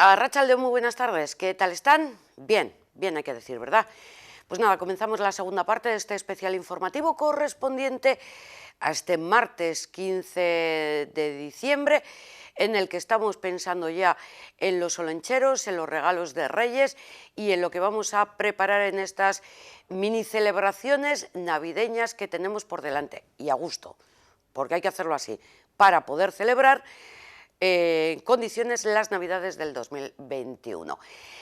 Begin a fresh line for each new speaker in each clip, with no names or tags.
Arratsaldeon, muy buenas tardes. ¿Qué tal están? Bien, bien hay que decir, ¿verdad? Pues nada, comenzamos la segunda parte de este especial informativo correspondiente a este martes 15 de diciembre, en el que estamos pensando ya en los olencheros, en los regalos de Reyes y en lo que vamos a preparar en estas mini celebraciones navideñas que tenemos por delante. Y a gusto, porque hay que hacerlo así, para poder celebrar en condiciones las Navidades del 2021.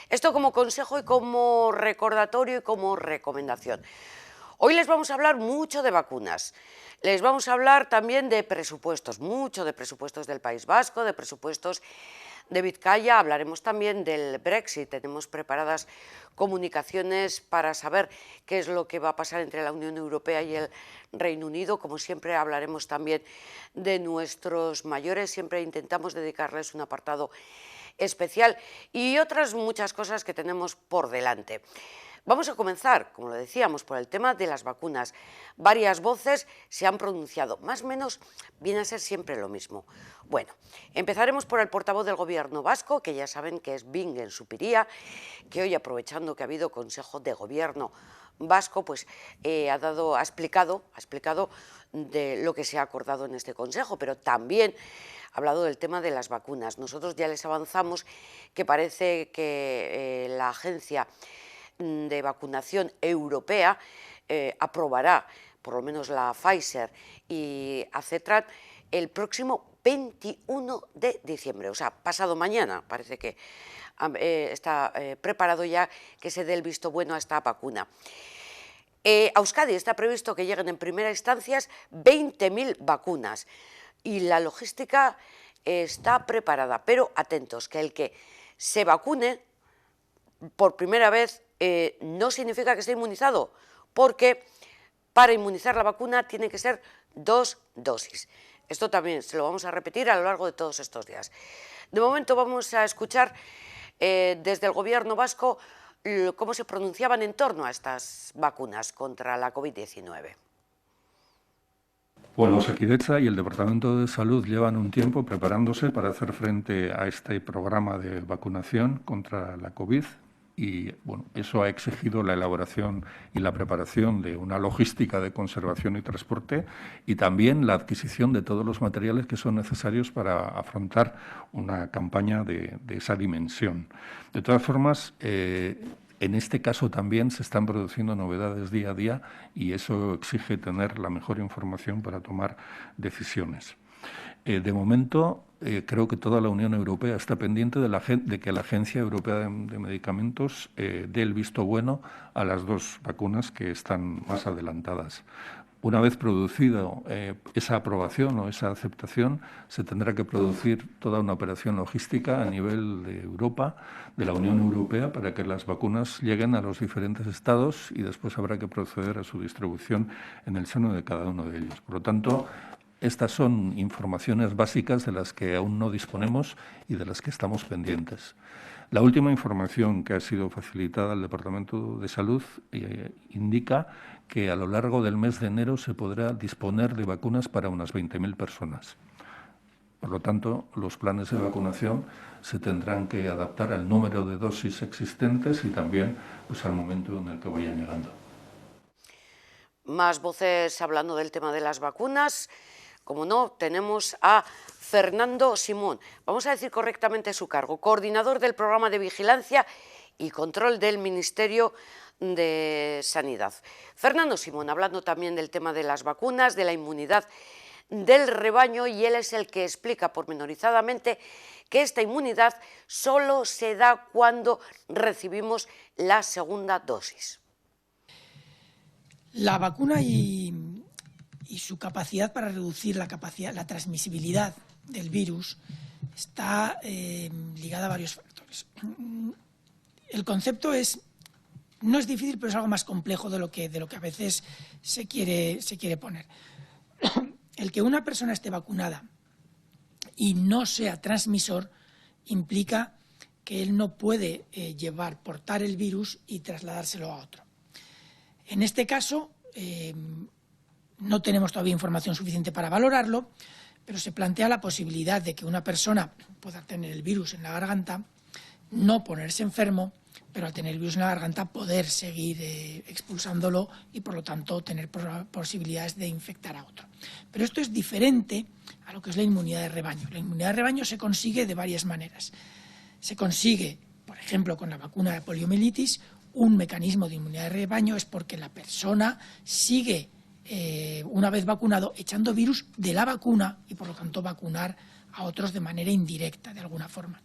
Esto como consejo y como recordatorio y como recomendación. Hoy les vamos a hablar mucho de vacunas, les vamos a hablar también de presupuestos, mucho de presupuestos del País Vasco, de presupuestos de Vizcaya, hablaremos también del Brexit, tenemos preparadas comunicaciones para saber qué es lo que va a pasar entre la Unión Europea y el Reino Unido. Como siempre hablaremos también de nuestros mayores, siempre intentamos dedicarles un apartado especial y otras muchas cosas que tenemos por delante. Vamos a comenzar, como lo decíamos, por el tema de las vacunas. Varias voces se han pronunciado, más o menos viene a ser siempre lo mismo. Bueno, empezaremos por el portavoz del Gobierno vasco, que ya saben que es Bingen Zupiria, que hoy, aprovechando que ha habido Consejo de Gobierno vasco, pues ha explicado de lo que se ha acordado en este Consejo, pero también ha hablado del tema de las vacunas. Nosotros ya les avanzamos que parece que la Agencia de Vacunación Europea aprobará, por lo menos la Pfizer y Acetrat, el próximo 21 de diciembre, o sea, pasado mañana. Parece que está preparado ya que se dé el visto bueno a esta vacuna. A Euskadi está previsto que lleguen en primera instancia 20.000 vacunas y la logística está preparada, pero atentos, que el que se vacune por primera vez no significa que esté inmunizado, porque para inmunizar la vacuna tiene que ser 2 dosis. Esto también se lo vamos a repetir a lo largo de todos estos días. De momento vamos a escuchar desde el Gobierno vasco cómo se pronunciaban en torno a estas vacunas contra la COVID-19.
Bueno, Osakidetza y el Departamento de Salud llevan un tiempo preparándose para hacer frente a este programa de vacunación contra la COVID. Y bueno, eso ha exigido la elaboración y la preparación de una logística de conservación y transporte y también la adquisición de todos los materiales que son necesarios para afrontar una campaña de esa dimensión. De todas formas, en este caso también se están produciendo novedades día a día y eso exige tener la mejor información para tomar decisiones. De momento, creo que toda la Unión Europea está pendiente de que la Agencia Europea de Medicamentos dé el visto bueno a las 2 vacunas que están más adelantadas. Una vez producido esa aprobación o esa aceptación, se tendrá que producir toda una operación logística a nivel de Europa, de la Unión Europea, para que las vacunas lleguen a los diferentes estados y después habrá que proceder a su distribución en el seno de cada uno de ellos. Por lo tanto, estas son informaciones básicas de las que aún no disponemos y de las que estamos pendientes. La última información que ha sido facilitada al Departamento de Salud indica que a lo largo del mes de enero se podrá disponer de vacunas para unas 20.000 personas. Por lo tanto, los planes de vacunación se tendrán que adaptar al número de dosis existentes y también pues, al momento en el que vayan llegando.
Más voces hablando del tema de las vacunas. Como no, tenemos a Fernando Simón, vamos a decir correctamente su cargo, coordinador del programa de vigilancia y control del Ministerio de Sanidad. Fernando Simón, hablando también del tema de las vacunas, de la inmunidad del rebaño, y él es el que explica pormenorizadamente que esta inmunidad solo se da cuando recibimos la segunda dosis.
La vacuna y su capacidad para reducir la transmisibilidad del virus está ligada a varios factores. El concepto no es difícil, pero es algo más complejo de lo que a veces se quiere poner. El que una persona esté vacunada y no sea transmisor implica que él no puede portar el virus y trasladárselo a otro. En este caso, no tenemos todavía información suficiente para valorarlo, pero se plantea la posibilidad de que una persona pueda tener el virus en la garganta no ponerse enfermo, pero al tener el virus en la garganta poder seguir expulsándolo y por lo tanto tener posibilidades de infectar a otro. Pero esto es diferente a lo que es la inmunidad de rebaño. La inmunidad de rebaño se consigue de varias maneras. Se consigue, por ejemplo, con la vacuna de poliomielitis. Un mecanismo de inmunidad de rebaño es porque la persona sigue, una vez vacunado, echando virus de la vacuna y por lo tanto vacunar a otros de manera indirecta, de alguna forma.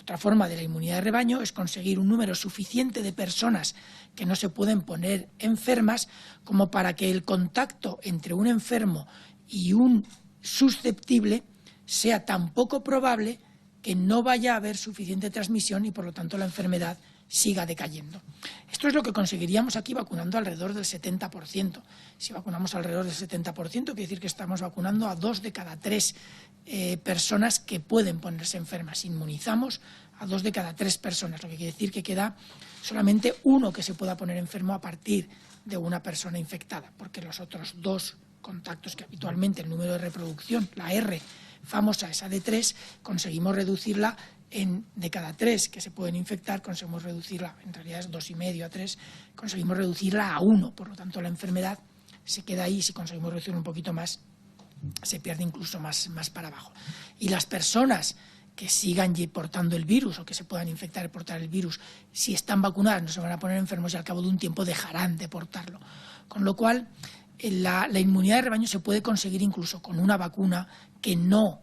Otra forma de la inmunidad de rebaño es conseguir un número suficiente de personas que no se pueden poner enfermas como para que el contacto entre un enfermo y un susceptible sea tan poco probable que no vaya a haber suficiente transmisión y por lo tanto la enfermedad siga decayendo. Esto es lo que conseguiríamos aquí vacunando alrededor del 70%. Si vacunamos alrededor del 70%, quiere decir que estamos vacunando a 2 de cada 3 personas que pueden ponerse enfermas. Inmunizamos a 2 de cada 3 personas, lo que quiere decir que queda solamente uno que se pueda poner enfermo a partir de una persona infectada, porque los otros 2 contactos que habitualmente el número de reproducción, la R famosa, esa de 3, conseguimos reducirla de cada 3 que se pueden infectar, conseguimos reducirla, en realidad es 2,5 a 3, conseguimos reducirla a 1, por lo tanto la enfermedad se queda ahí, si conseguimos reducir un poquito más, se pierde incluso más para abajo. Y las personas que sigan portando el virus o que se puedan infectar y portar el virus, si están vacunadas no se van a poner enfermos y al cabo de un tiempo dejarán de portarlo. Con lo cual, la inmunidad de rebaño se puede conseguir incluso con una vacuna que no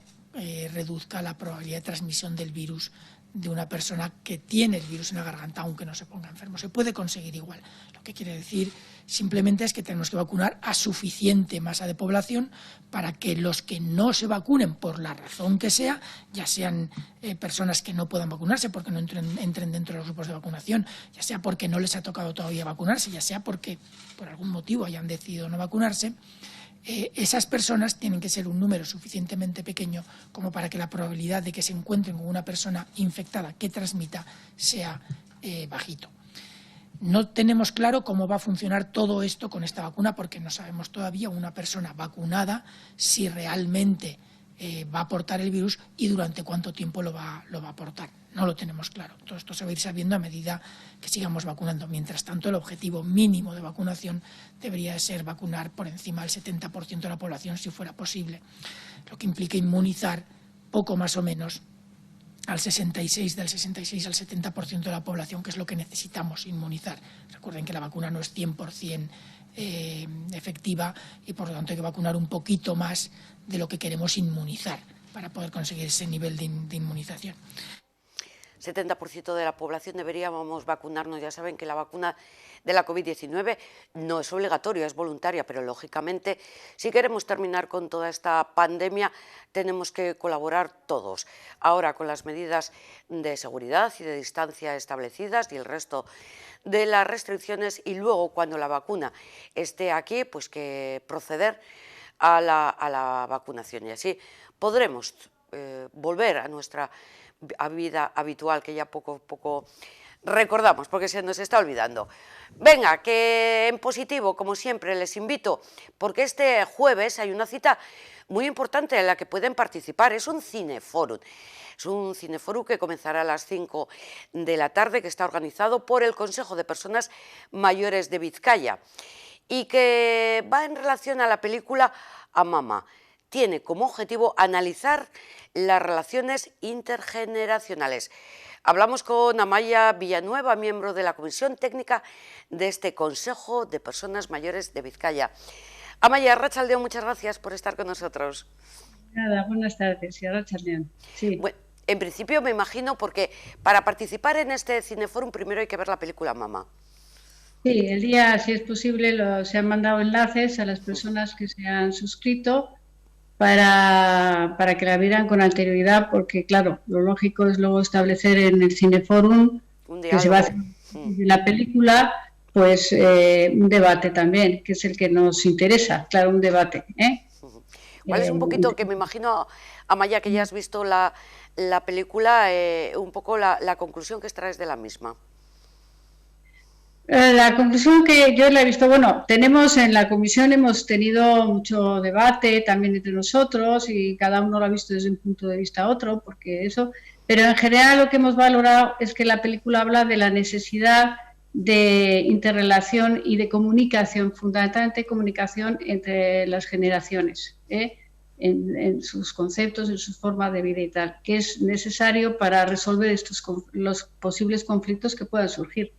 reduzca la probabilidad de transmisión del virus de una persona que tiene el virus en la garganta, aunque no se ponga enfermo. Se puede conseguir igual. Lo que quiere decir simplemente es que tenemos que vacunar a suficiente masa de población para que los que no se vacunen, por la razón que sea, ya sean personas que no puedan vacunarse porque no entren dentro de los grupos de vacunación, ya sea porque no les ha tocado todavía vacunarse, ya sea porque por algún motivo hayan decidido no vacunarse, esas personas tienen que ser un número suficientemente pequeño como para que la probabilidad de que se encuentren con una persona infectada que transmita sea bajito. No tenemos claro cómo va a funcionar todo esto con esta vacuna porque no sabemos todavía una persona vacunada si realmente va a aportar el virus y durante cuánto tiempo lo va a aportar. No lo tenemos claro. Todo esto se va a ir sabiendo a medida que sigamos vacunando. Mientras tanto, el objetivo mínimo de vacunación debería ser vacunar por encima del 70% de la población si fuera posible, lo que implica inmunizar poco más o menos del 66 al 70% de la población, que es lo que necesitamos inmunizar. Recuerden que la vacuna no es 100% efectiva y por lo tanto hay que vacunar un poquito más de lo que queremos inmunizar para poder conseguir ese nivel de inmunización.
70% de la población deberíamos vacunarnos. Ya saben que la vacuna de la COVID-19 no es obligatoria, es voluntaria, pero lógicamente si queremos terminar con toda esta pandemia tenemos que colaborar todos. Ahora con las medidas de seguridad y de distancia establecidas y el resto de las restricciones, y luego cuando la vacuna esté aquí, pues que proceder a la vacunación y así podremos volver a nuestra vida habitual que ya poco a poco recordamos porque se nos está olvidando. Venga, que en positivo, como siempre, les invito porque este jueves hay una cita muy importante en la que pueden participar, es un cineforum. Es un cineforum que comenzará a las 5 de la tarde, que está organizado por el Consejo de Personas Mayores de Vizcaya y que va en relación a la película A Mama. Tiene como objetivo analizar las relaciones intergeneracionales. Hablamos con Amaya Villanueva, miembro de la Comisión Técnica de este Consejo de Personas Mayores de Vizcaya. Amaya, arratsaldeon, muchas gracias por estar con nosotros.
Nada, buenas tardes, y arratsaldeon. Sí.
Bueno, en principio me imagino porque para participar en este cineforum primero hay que ver la película Mama.
Sí, el día, si es posible, se han mandado enlaces a las personas que se han suscrito para que la vieran con anterioridad, porque claro, lo lógico es luego establecer en el cineforum que se va a hacer la película, pues un debate también, que es el que nos interesa, claro, un debate.
¿Cuál es un poquito, que me imagino, Amaya, que ya has visto la película, un poco la conclusión que extraes de la misma?
La conclusión que yo la he visto, bueno, en la comisión hemos tenido mucho debate también entre nosotros y cada uno lo ha visto desde un punto de vista otro, porque eso, Pero en general lo que hemos valorado es que la película habla de la necesidad de interrelación y de comunicación, fundamentalmente comunicación entre las generaciones, en sus conceptos, en su forma de vida y tal, que es necesario para resolver los posibles conflictos que puedan surgir.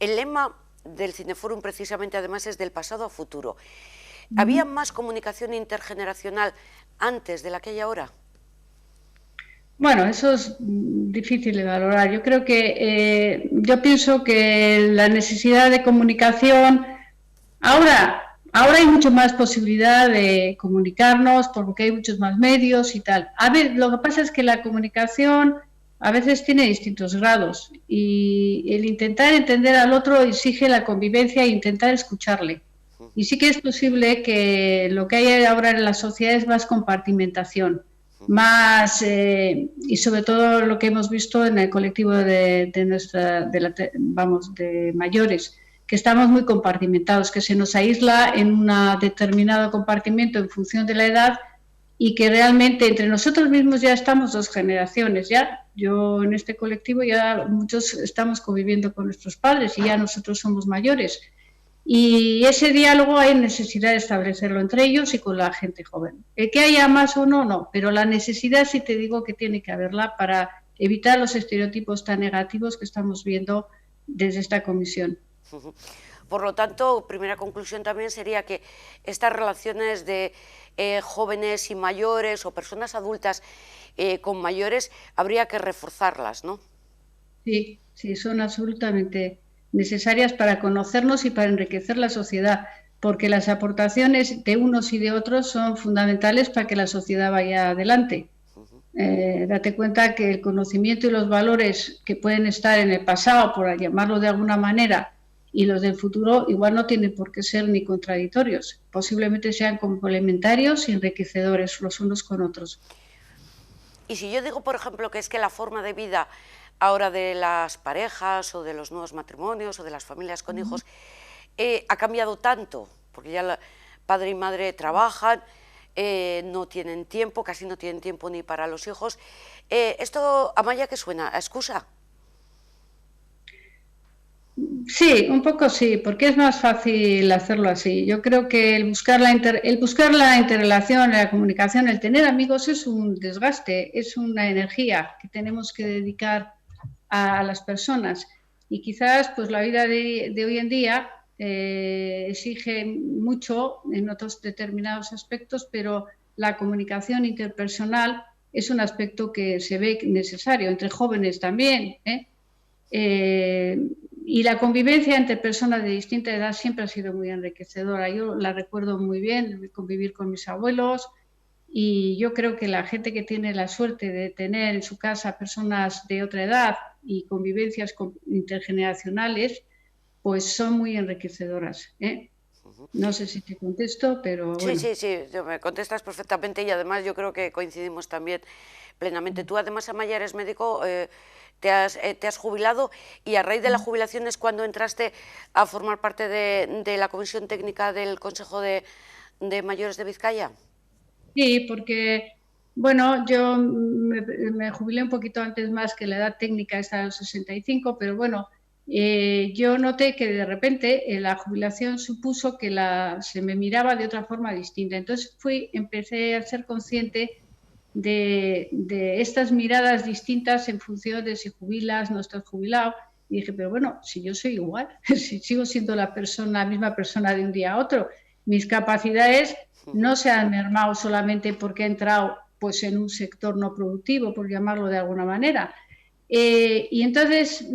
El lema del Cineforum precisamente además es del pasado a futuro. ¿Había más comunicación intergeneracional antes de la que hay ahora?
Bueno, eso es difícil de valorar. Yo creo que, yo pienso que la necesidad de comunicación, ahora hay mucho más posibilidad de comunicarnos porque hay muchos más medios y tal. A ver, lo que pasa es que la comunicación a veces tiene distintos grados y el intentar entender al otro exige la convivencia e intentar escucharle. Y sí que es posible que lo que hay ahora en la sociedad es más compartimentación, más y sobre todo lo que hemos visto en el colectivo de mayores, que estamos muy compartimentados, que se nos aísla en un determinado compartimento en función de la edad y que realmente entre nosotros mismos ya estamos dos generaciones. Ya yo en este colectivo ya muchos estamos conviviendo con nuestros padres y ya nosotros somos mayores. Y ese diálogo hay necesidad de establecerlo entre ellos y con la gente joven. Que haya más o no, no, pero la necesidad sí te digo que tiene que haberla para evitar los estereotipos tan negativos que estamos viendo desde esta comisión.
Por lo tanto, primera conclusión también sería que estas relaciones de jóvenes y mayores o personas adultas con mayores habría que reforzarlas, ¿no?
Sí, sí, son absolutamente necesarias para conocernos y para enriquecer la sociedad, porque las aportaciones de unos y de otros son fundamentales para que la sociedad vaya adelante. Date cuenta que el conocimiento y los valores que pueden estar en el pasado, por llamarlo de alguna manera, y los del futuro igual no tienen por qué ser ni contradictorios, posiblemente sean complementarios y enriquecedores los unos con otros.
Y si yo digo, por ejemplo, que es que la forma de vida ahora de las parejas o de los nuevos matrimonios o de las familias con hijos ha cambiado tanto, porque ya padre y madre trabajan, no tienen tiempo, casi no tienen tiempo ni para los hijos. ¿Esto, Amaya, qué suena? ¿A excusa?
Sí, un poco sí, porque es más fácil hacerlo así. Yo creo que el buscar la interrelación, la comunicación, el tener amigos es un desgaste, es una energía que tenemos que dedicar a las personas. Y quizás pues la vida de hoy en día exige mucho en otros determinados aspectos, pero la comunicación interpersonal es un aspecto que se ve necesario, entre jóvenes también, y la convivencia entre personas de distinta edad siempre ha sido muy enriquecedora. Yo la recuerdo muy bien, convivir con mis abuelos, y yo creo que la gente que tiene la suerte de tener en su casa personas de otra edad y convivencias intergeneracionales, pues son muy enriquecedoras. No sé si te contesto, pero bueno.
Sí, me contestas perfectamente y además yo creo que coincidimos también plenamente. Tú además, Amaya, eres médico, te has jubilado y a raíz de la jubilación es cuando entraste a formar parte de la comisión técnica del Consejo de Mayores de Vizcaya.
Sí, porque, bueno, yo me jubilé un poquito antes más que la edad técnica, es a los 65, pero bueno, yo noté que de repente la jubilación supuso que se me miraba de otra forma distinta. Entonces empecé a ser consciente de estas miradas distintas en función de si jubilas, no estás jubilado. Y dije, pero bueno, si yo soy igual, si sigo siendo la misma persona de un día a otro, mis capacidades no se han mermado solamente porque he entrado pues, en un sector no productivo, por llamarlo de alguna manera. Y entonces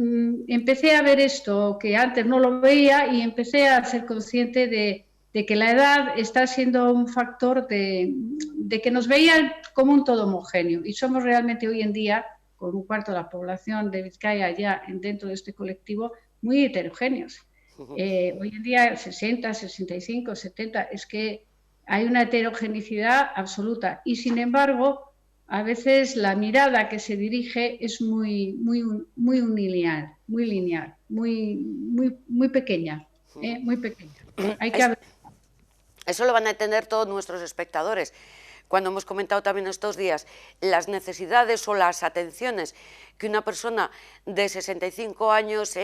empecé a ver esto que antes no lo veía y empecé a ser consciente de que la edad está siendo un factor de que nos veían como un todo homogéneo, y somos realmente hoy en día, con un cuarto de la población de Vizcaya ya dentro de este colectivo, muy heterogéneos. Hoy en día 60, 65, 70, es que hay una heterogeneidad absoluta y sin embargo a veces la mirada que se dirige es muy lineal, muy pequeña, muy pequeña. Hay que
Eso lo van a entender todos nuestros espectadores, cuando hemos comentado también estos días, las necesidades o las atenciones que una persona de 65 años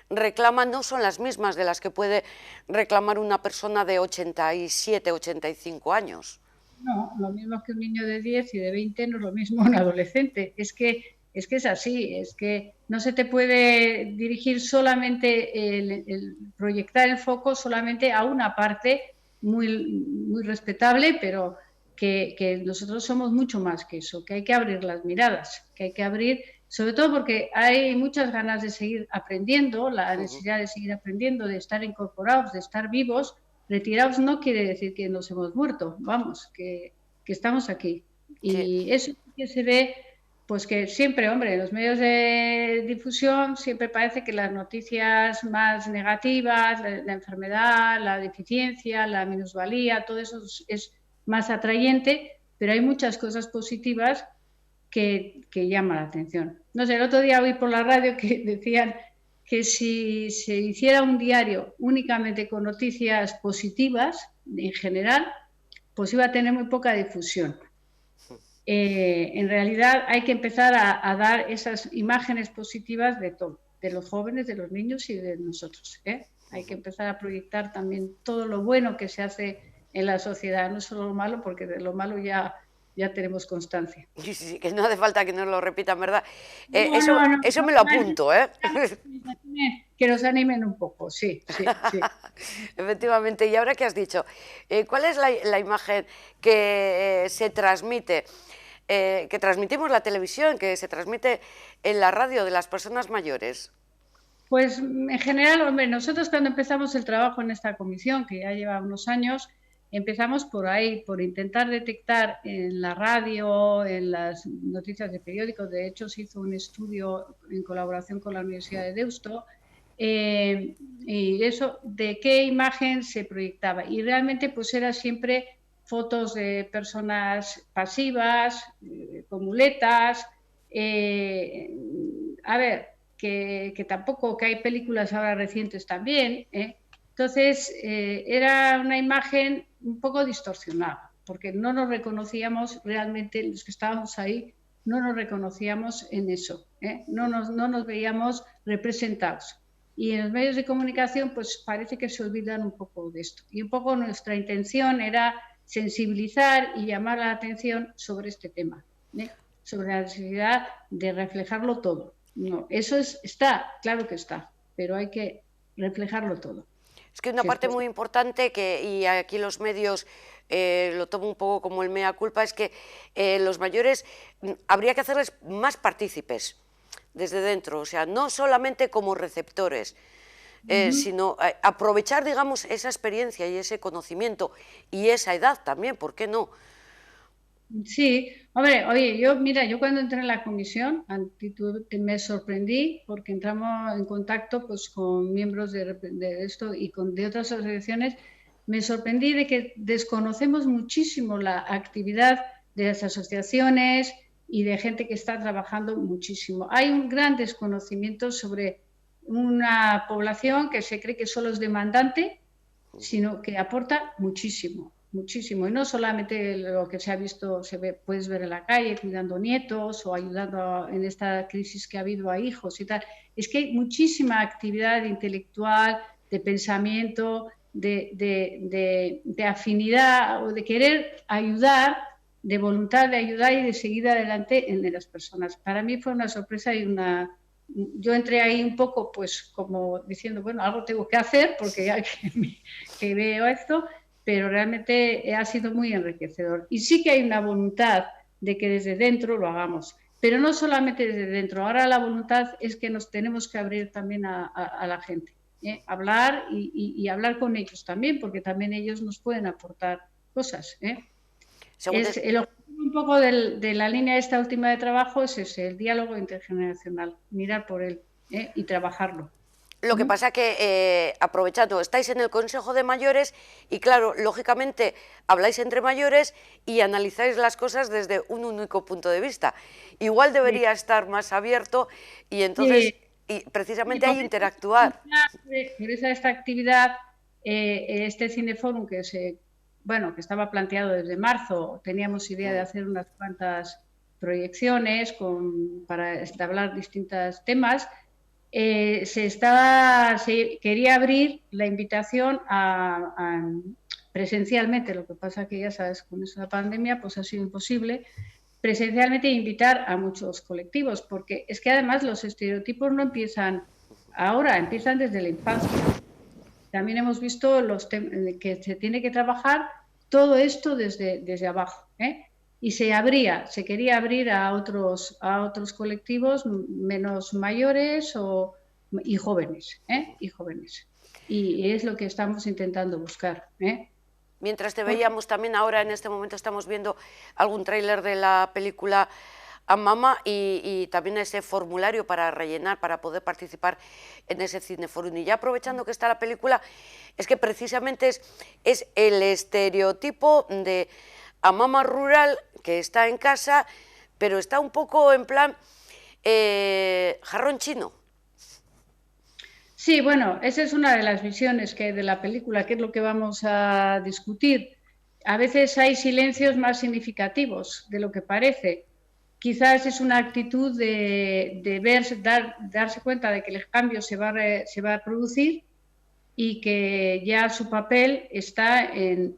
reclama no son las mismas de las que puede reclamar una persona de 87, 85 años.
No, lo mismo que un niño de 10 y de 20 no es lo mismo un adolescente. Es que es así, es que no se te puede dirigir solamente, proyectar el foco solamente a una parte muy respetable, pero que nosotros somos mucho más que eso, que hay que abrir las miradas, que hay que abrir, sobre todo porque hay muchas ganas de seguir aprendiendo, la necesidad de seguir aprendiendo, de estar incorporados, de estar vivos. Retirados no quiere decir que nos hemos muerto, vamos, que estamos aquí. Y sí, eso que se ve, pues que siempre, hombre, en los medios de difusión siempre parece que las noticias más negativas, la enfermedad, la deficiencia, la minusvalía, todo eso es más atrayente, pero hay muchas cosas positivas que llaman la atención. No sé, el otro día oí por la radio que decían que si se hiciera un diario únicamente con noticias positivas, en general, pues iba a tener muy poca difusión. En realidad hay que empezar a dar esas imágenes positivas de todo, de los jóvenes, de los niños y de nosotros. Hay que empezar a proyectar también todo lo bueno que se hace en la sociedad, no solo lo malo, porque de lo malo ya tenemos constancia.
Sí, que no hace falta que nos lo repitan, ¿verdad? Eso me lo apunto, ¿eh?
Que nos animen un poco, sí.
Efectivamente. Y ahora que has dicho, ¿cuál es la imagen que se transmite, que transmitimos la televisión, que se transmite en la radio de las personas mayores?
Pues en general, hombre, nosotros cuando empezamos el trabajo en esta comisión, que ya lleva unos años, empezamos por ahí, por intentar detectar en la radio, en las noticias de periódicos. De hecho, se hizo un estudio en colaboración con la Universidad de Deusto, y eso, de qué imagen se proyectaba. Y realmente pues era siempre fotos de personas pasivas, con muletas, a ver, que tampoco, que hay películas ahora recientes también, Entonces, era una imagen un poco distorsionada, porque no nos reconocíamos realmente, los que estábamos ahí, no nos reconocíamos en eso, no nos veíamos representados. Y en los medios de comunicación, pues parece que se olvidan un poco de esto. Y un poco nuestra intención era sensibilizar y llamar la atención sobre este tema, sobre la necesidad de reflejarlo todo. No, eso está, claro que está, pero hay que reflejarlo todo.
Es que una parte muy importante, y aquí los medios lo tomo un poco como el mea culpa, es que los mayores habría que hacerles más partícipes desde dentro, o sea, no solamente como receptores, sino aprovechar, digamos, esa experiencia y ese conocimiento y esa edad también, ¿por qué no?
Sí, hombre, oye, yo cuando entré en la comisión, me sorprendí porque entramos en contacto pues con miembros de esto y de otras asociaciones. Me sorprendí de que desconocemos muchísimo la actividad de las asociaciones y de gente que está trabajando muchísimo. Hay un gran desconocimiento sobre una población que se cree que solo es demandante, sino que aporta muchísimo. Y no solamente lo que se ha visto, puedes ver en la calle, cuidando nietos o ayudando en esta crisis que ha habido a hijos y tal. Es que hay muchísima actividad intelectual, de pensamiento, de afinidad o de querer ayudar, de voluntad de ayudar y de seguir adelante en las personas. Para mí fue una sorpresa y yo entré ahí un poco pues como diciendo, bueno, algo tengo que hacer porque ya que veo esto, pero realmente ha sido muy enriquecedor. Y sí que hay una voluntad de que desde dentro lo hagamos, pero no solamente desde dentro. Ahora la voluntad es que nos tenemos que abrir también a la gente, hablar y hablar con ellos también, porque también ellos nos pueden aportar cosas. El objetivo un poco de la línea esta última de trabajo es ese, el diálogo intergeneracional, mirar por él y trabajarlo.
Lo que pasa que, aprovechando, estáis en el Consejo de Mayores y, claro, lógicamente habláis entre mayores y analizáis las cosas desde un único punto de vista. Igual debería estar más abierto y entonces, y precisamente hay interactuar.
Por esta actividad, este Cineforum que se bueno, que estaba planteado desde marzo. Teníamos idea de hacer unas cuantas proyecciones para hablar distintos temas. Se quería abrir la invitación presencialmente, lo que pasa que ya sabes, con esta pandemia pues ha sido imposible presencialmente invitar a muchos colectivos, porque es que además los estereotipos no empiezan ahora, empiezan desde la infancia. También hemos visto que se tiene que trabajar todo esto desde abajo, ¿eh? Y se quería abrir a otros colectivos menos mayores y jóvenes, ¿eh? Y es lo que estamos intentando buscar, ¿eh?
Mientras te veíamos también ahora, en este momento estamos viendo algún tráiler de la película Amama y también ese formulario para rellenar, para poder participar en ese cineforum. Y ya aprovechando que está la película, es que precisamente es el estereotipo de Amama rural que está en casa, pero está un poco en plan jarrón chino.
Sí, bueno, esa es una de las visiones que hay de la película, que es lo que vamos a discutir. A veces hay silencios más significativos de lo que parece. Quizás es una actitud de darse cuenta de que el cambio se va a producir y que ya su papel está en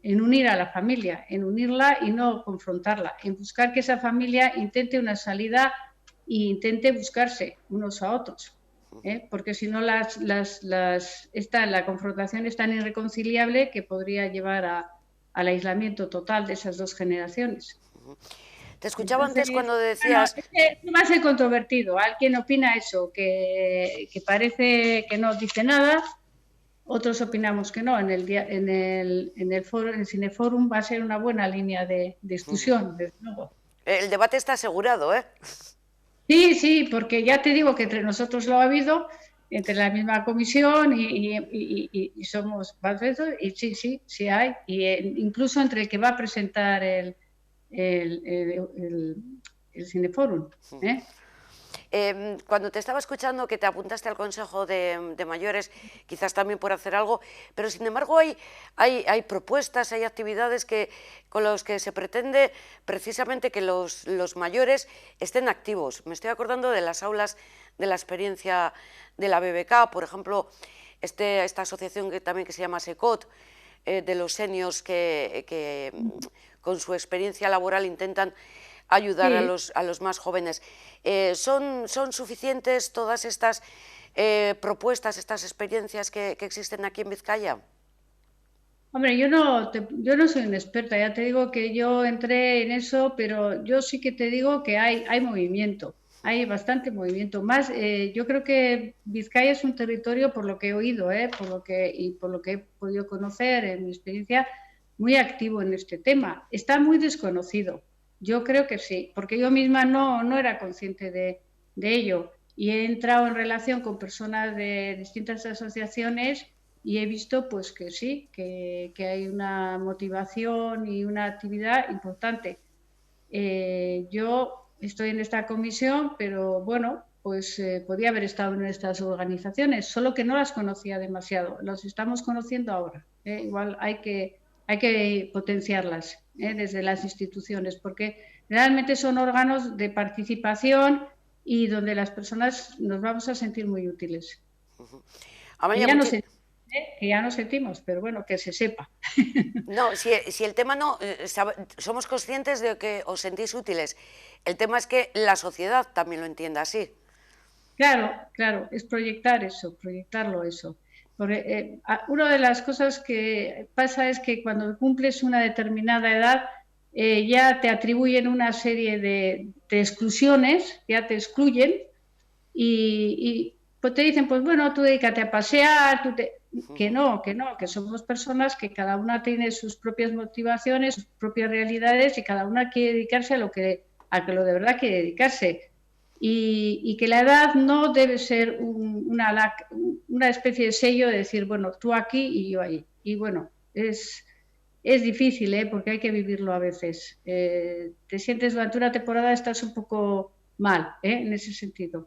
unir a la familia, en unirla y no confrontarla, en buscar que esa familia intente una salida e intente buscarse unos a otros. Porque si no la confrontación es tan irreconciliable que podría llevar al aislamiento total de esas dos generaciones.
Te escuchaba antes cuando decías...
Bueno, es que va a ser controvertido. Alguien opina eso, que parece que no dice nada, otros opinamos que no. En el Cineforum va a ser una buena línea de discusión, desde luego.
El debate está asegurado, ¿eh?
Sí, porque ya te digo que entre nosotros lo ha habido, entre la misma comisión y somos más veces, y sí hay, y incluso entre el que va a presentar el Cineforum.
Cuando te estaba escuchando que te apuntaste al Consejo de Mayores, quizás también por hacer algo, pero sin embargo hay propuestas, hay actividades con las que se pretende precisamente que los mayores estén activos. Me estoy acordando de las aulas de la experiencia de la BBK, por ejemplo, esta asociación que se llama SECOT, de los seniors que con su experiencia laboral intentan ayudar a los más jóvenes. ¿Son suficientes todas estas propuestas, estas experiencias que existen aquí en Vizcaya?
Hombre, yo no soy una experta, ya te digo que yo entré en eso, pero yo sí que te digo que hay movimiento, hay bastante movimiento. Más, yo creo que Vizcaya es un territorio, por lo que he oído, por lo que he podido conocer en mi experiencia, muy activo en este tema. Está muy desconocido. Yo creo que sí, porque yo misma no era consciente de ello y he entrado en relación con personas de distintas asociaciones y he visto pues que sí, que hay una motivación y una actividad importante. Yo estoy en esta comisión, pero bueno, pues podía haber estado en estas organizaciones, solo que no las conocía demasiado, las estamos conociendo ahora. Igual hay que potenciarlas desde las instituciones, porque realmente son órganos de participación y donde las personas nos vamos a sentir muy útiles. Que ya nos sentimos, pero bueno, que se sepa.
No, si el tema no, somos conscientes de que os sentís útiles, el tema es que la sociedad también lo entienda así.
Claro, es proyectarlo eso. Porque, una de las cosas que pasa es que cuando cumples una determinada edad ya te atribuyen una serie de exclusiones, ya te excluyen y pues te dicen, pues bueno, tú dedícate a pasear, que somos personas que cada una tiene sus propias motivaciones, sus propias realidades y cada una quiere dedicarse a lo que de verdad quiere dedicarse. Y que la edad no debe ser una especie de sello de decir, bueno, tú aquí y yo ahí. Y bueno, es difícil, porque hay que vivirlo a veces. Te sientes durante una temporada, estás un poco mal, en ese sentido.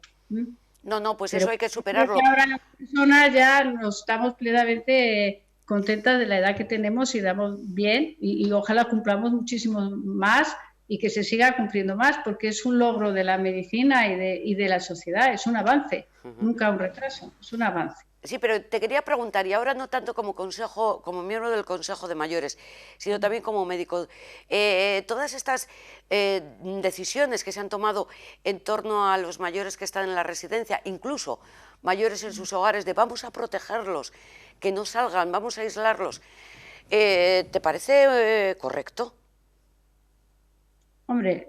No, pues pero eso hay que superarlo.
Ahora las personas ya nos estamos plenamente contenta de la edad que tenemos y damos bien y ojalá cumplamos muchísimo más y que se siga cumpliendo más, porque es un logro de la medicina y de la sociedad, es un avance, nunca un retraso, es un avance.
Sí, pero te quería preguntar, y ahora no tanto como consejo, como miembro del Consejo de Mayores, sino también como médico, todas estas decisiones que se han tomado en torno a los mayores que están en la residencia, incluso mayores en sus hogares, de vamos a protegerlos, que no salgan, vamos a aislarlos, ¿te parece correcto?
Hombre,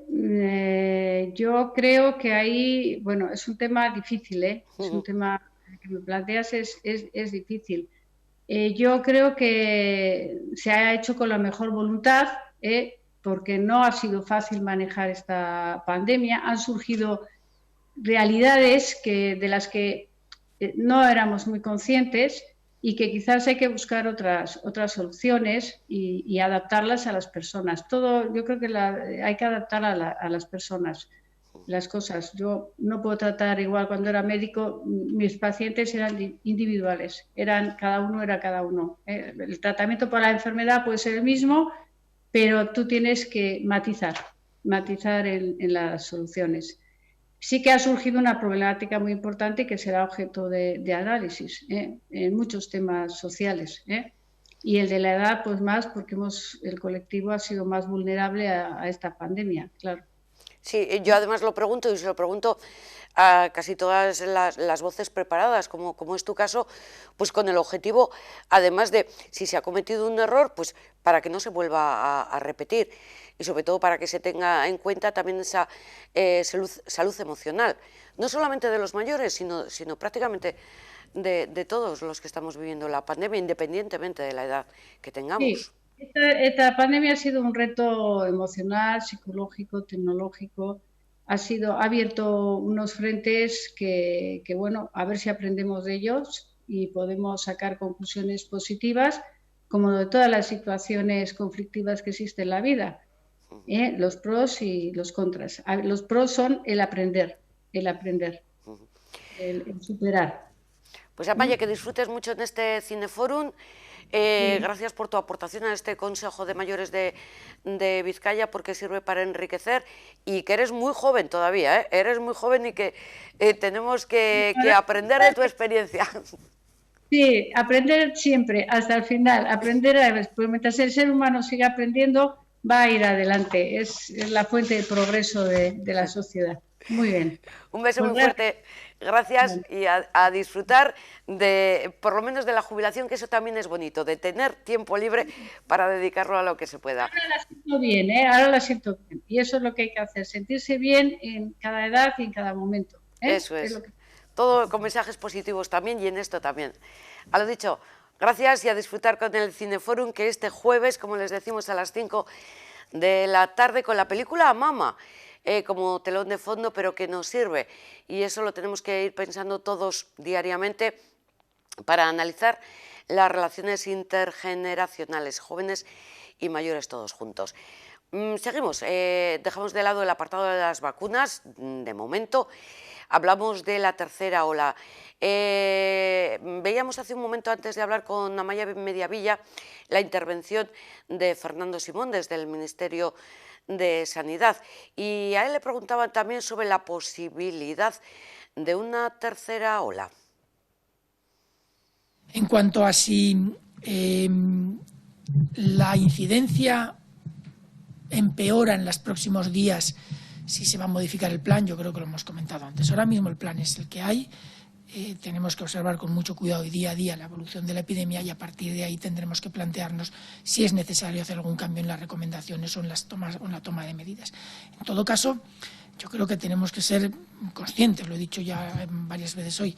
yo creo que ahí, bueno, es un tema difícil, ¿eh? Es un tema que me planteas, es difícil. Yo creo que se ha hecho con la mejor voluntad, porque no ha sido fácil manejar esta pandemia. Han surgido realidades de las que no éramos muy conscientes y que quizás hay que buscar otras soluciones y adaptarlas a las personas. Todo, yo creo que hay que adaptar a las personas las cosas. Yo no puedo tratar igual cuando era médico, mis pacientes eran individuales, cada uno era cada uno. El tratamiento para la enfermedad puede ser el mismo, pero tú tienes que matizar en las soluciones. Sí que ha surgido una problemática muy importante que será objeto de análisis en muchos temas sociales. Y el de la edad, pues más, porque el colectivo ha sido más vulnerable a esta pandemia, claro.
Sí, yo además lo pregunto y se lo pregunto a casi todas las voces preparadas, como es tu caso, pues con el objetivo, además de, si se ha cometido un error, pues para que no se vuelva a repetir y sobre todo para que se tenga en cuenta también esa salud emocional, no solamente de los mayores, sino prácticamente de todos los que estamos viviendo la pandemia, independientemente de la edad que tengamos.
Sí, esta pandemia ha sido un reto emocional, psicológico, tecnológico. Ha abierto unos frentes que, bueno, a ver si aprendemos de ellos y podemos sacar conclusiones positivas, como de todas las situaciones conflictivas que existen en la vida. Los pros y los contras. Los pros son el aprender, el superar.
Pues Amaia, que disfrutes mucho en este Cineforum. Gracias por tu aportación a este Consejo de Mayores de Vizcaya, porque sirve para enriquecer y que eres muy joven todavía, eres muy joven y que tenemos que aprender de tu experiencia.
Sí, aprender siempre, hasta el final, pues mientras el ser humano siga aprendiendo, va a ir adelante, es la fuente de progreso de la sociedad. Muy bien.
Un beso muy fuerte, gracias, y a disfrutar por lo menos de la jubilación, que eso también es bonito, de tener tiempo libre para dedicarlo a lo que se pueda.
Ahora la siento bien, ahora la siento bien, y eso es lo que hay que hacer, sentirse bien en cada edad y en cada momento.
Eso es, todo con mensajes positivos también y en esto también. A lo dicho, gracias y a disfrutar con el Cineforum, que este jueves, como les decimos, a las 5 de la tarde con la película Mama, como telón de fondo, pero que nos sirve, y eso lo tenemos que ir pensando todos diariamente para analizar las relaciones intergeneracionales, jóvenes y mayores todos juntos. Seguimos, dejamos de lado el apartado de las vacunas, de momento, hablamos de la tercera ola. Veíamos hace un momento, antes de hablar con Amaia Mediavilla, la intervención de Fernando Simón desde el Ministerio de Sanidad, y a él le preguntaban también sobre la posibilidad de una tercera ola.
En cuanto a si la incidencia empeora en los próximos días, si se va a modificar el plan, yo creo que lo hemos comentado antes. Ahora mismo el plan es el que hay. Tenemos que observar con mucho cuidado y día a día la evolución de la epidemia, y a partir de ahí tendremos que plantearnos si es necesario hacer algún cambio en las recomendaciones o en la toma de medidas. En todo caso, yo creo que tenemos que ser conscientes, lo he dicho ya varias veces hoy,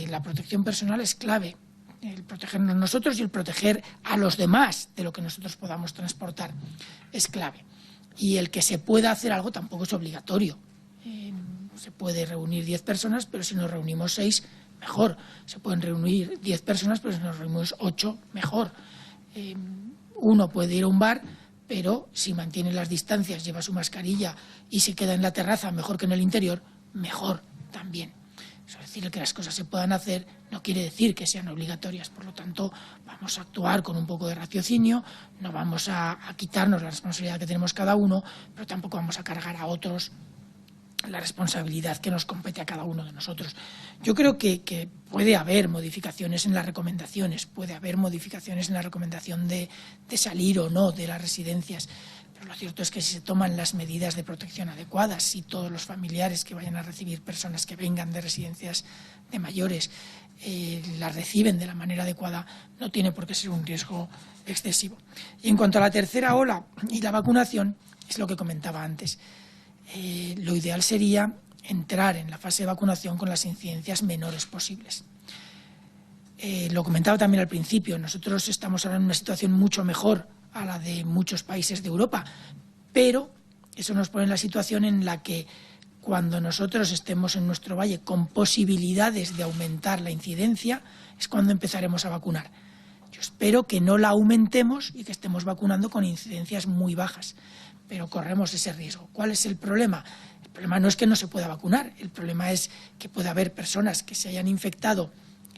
la protección personal es clave, el protegernos nosotros y el proteger a los demás de lo que nosotros podamos transportar es clave. Y el que se pueda hacer algo tampoco es obligatorio. Se puede reunir 10 personas, pero si nos reunimos 6, mejor. Se pueden reunir 10 personas, pero si nos reunimos 8, mejor. Uno puede ir a un bar, pero si mantiene las distancias, lleva su mascarilla y se queda en la terraza, mejor que en el interior, mejor también. Es decir, que las cosas se puedan hacer no quiere decir que sean obligatorias. Por lo tanto, vamos a actuar con un poco de raciocinio, no vamos a quitarnos la responsabilidad que tenemos cada uno, pero tampoco vamos a cargar a otros la responsabilidad que nos compete a cada uno de nosotros. Yo creo que puede haber modificaciones en las recomendaciones, puede haber modificaciones en la recomendación de salir o no de las residencias, pero lo cierto es que si se toman las medidas de protección adecuadas, si todos los familiares que vayan a recibir personas que vengan de residencias de mayores las reciben de la manera adecuada, no tiene por qué ser un riesgo excesivo. Y en cuanto a la tercera ola y la vacunación, es lo que comentaba antes. Lo ideal sería entrar en la fase de vacunación con las incidencias menores posibles. Lo comentaba también al principio, nosotros estamos ahora en una situación mucho mejor a la de muchos países de Europa, pero eso nos pone en la situación en la que cuando nosotros estemos en nuestro valle con posibilidades de aumentar la incidencia es cuando empezaremos a vacunar. Yo espero que no la aumentemos y que estemos vacunando con incidencias muy bajas, pero corremos ese riesgo. ¿Cuál es el problema? El problema no es que no se pueda vacunar, el problema es que puede haber personas que se hayan infectado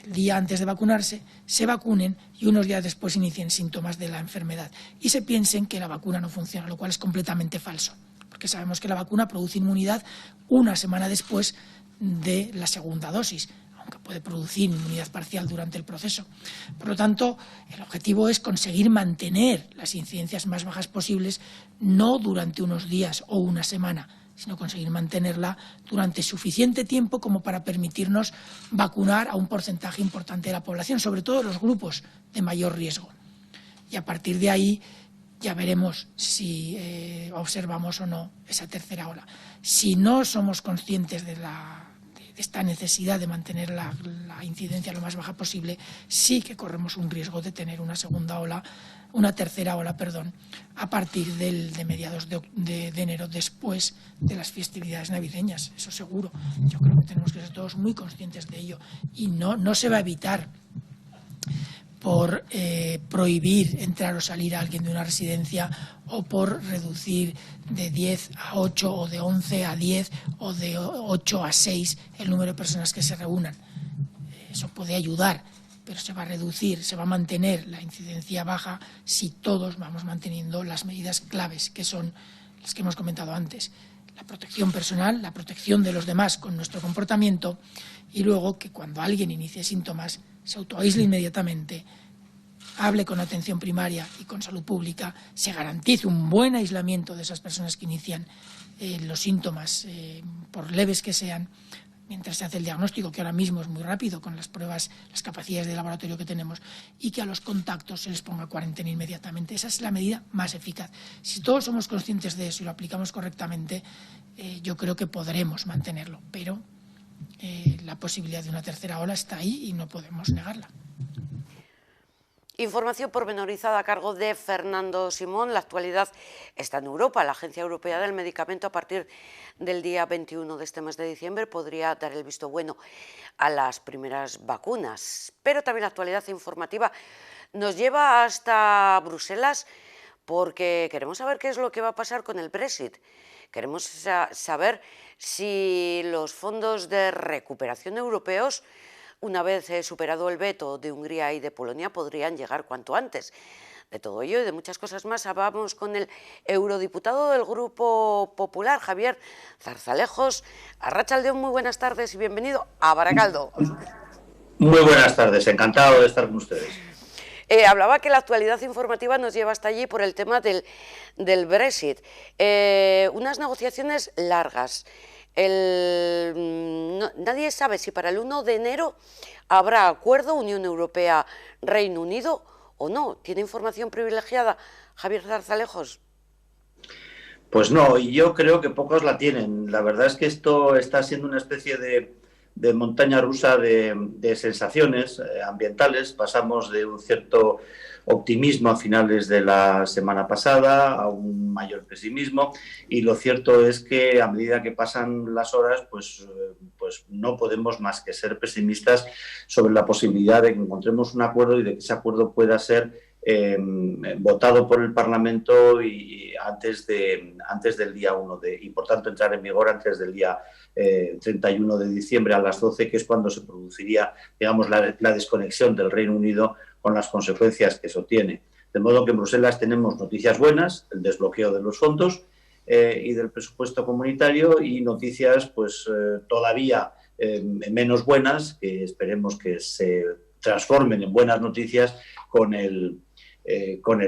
el día antes de vacunarse, se vacunen y unos días después inicien síntomas de la enfermedad y se piensen que la vacuna no funciona, lo cual es completamente falso, porque sabemos que la vacuna produce inmunidad una semana después de la segunda dosis, aunque puede producir inmunidad parcial durante el proceso. Por lo tanto, el objetivo es conseguir mantener las incidencias más bajas posibles, no durante unos días o una semana, sino conseguir mantenerla durante suficiente tiempo como para permitirnos vacunar a un porcentaje importante de la población, sobre todo los grupos de mayor riesgo. Y a partir de ahí ya veremos si observamos o no esa tercera ola. Si no somos conscientes de esta necesidad de mantener la incidencia lo más baja posible, sí que corremos un riesgo de tener una tercera ola, a partir de mediados de enero, después de las festividades navideñas, eso seguro. Yo creo que tenemos que ser todos muy conscientes de ello y no se va a evitar por prohibir entrar o salir a alguien de una residencia o por reducir de 10 a 8 o de 11 a 10 o de 8 a 6 el número de personas que se reúnan. Eso puede ayudar, pero se va a reducir, se va a mantener la incidencia baja si todos vamos manteniendo las medidas claves, que son las que hemos comentado antes. La protección personal, la protección de los demás con nuestro comportamiento y luego que cuando alguien inicie síntomas se autoaísle inmediatamente, hable con atención primaria y con salud pública, se garantice un buen aislamiento de esas personas que inician los síntomas, por leves que sean, mientras se hace el diagnóstico, que ahora mismo es muy rápido con las pruebas, las capacidades de laboratorio que tenemos, y que a los contactos se les ponga cuarentena inmediatamente. Esa es la medida más eficaz. Si todos somos conscientes de eso y lo aplicamos correctamente, yo creo que podremos mantenerlo, pero la posibilidad de una tercera ola está ahí y no podemos negarla.
Información pormenorizada a cargo de Fernando Simón. La actualidad está en Europa. La Agencia Europea del Medicamento, a partir del día 21 de este mes de diciembre, podría dar el visto bueno a las primeras vacunas. Pero también la actualidad informativa nos lleva hasta Bruselas porque queremos saber qué es lo que va a pasar con el Brexit. Queremos saber si los fondos de recuperación europeos, una vez superado el veto de Hungría y de Polonia, podrían llegar cuanto antes. De todo ello y de muchas cosas más hablamos con el eurodiputado del Grupo Popular, Javier Zarzalejos. Arratsaldeon, muy buenas tardes y bienvenido a Barakaldo.
Muy buenas tardes, encantado de estar con ustedes.
Hablaba que la actualidad informativa nos lleva hasta allí por el tema del Brexit. Unas negociaciones largas. Nadie sabe si para el 1 de enero habrá acuerdo Unión Europea-Reino Unido o no. ¿Tiene información privilegiada Javier Zarzalejos?
Pues no, y yo creo que pocos la tienen. La verdad es que esto está siendo una especie de montaña rusa de sensaciones ambientales. Pasamos de un cierto optimismo a finales de la semana pasada a un mayor pesimismo, y lo cierto es que a medida que pasan las horas pues no podemos más que ser pesimistas sobre la posibilidad de que encontremos un acuerdo y de que ese acuerdo pueda ser votado por el Parlamento y antes del día 1 y por tanto entrar en vigor antes del día 31 de diciembre a las 12, que es cuando se produciría, digamos, la desconexión del Reino Unido con las consecuencias que eso tiene. De modo que en Bruselas tenemos noticias buenas, el desbloqueo de los fondos y del presupuesto comunitario, y noticias pues todavía menos buenas, que esperemos que se transformen en buenas noticias con el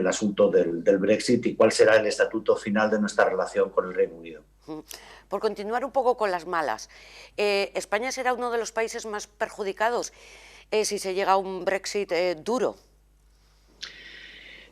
asunto del Brexit y cuál será el estatuto final de nuestra relación con el Reino Unido.
Por continuar un poco con las malas, ¿España será uno de los países más perjudicados si se llega a un Brexit duro?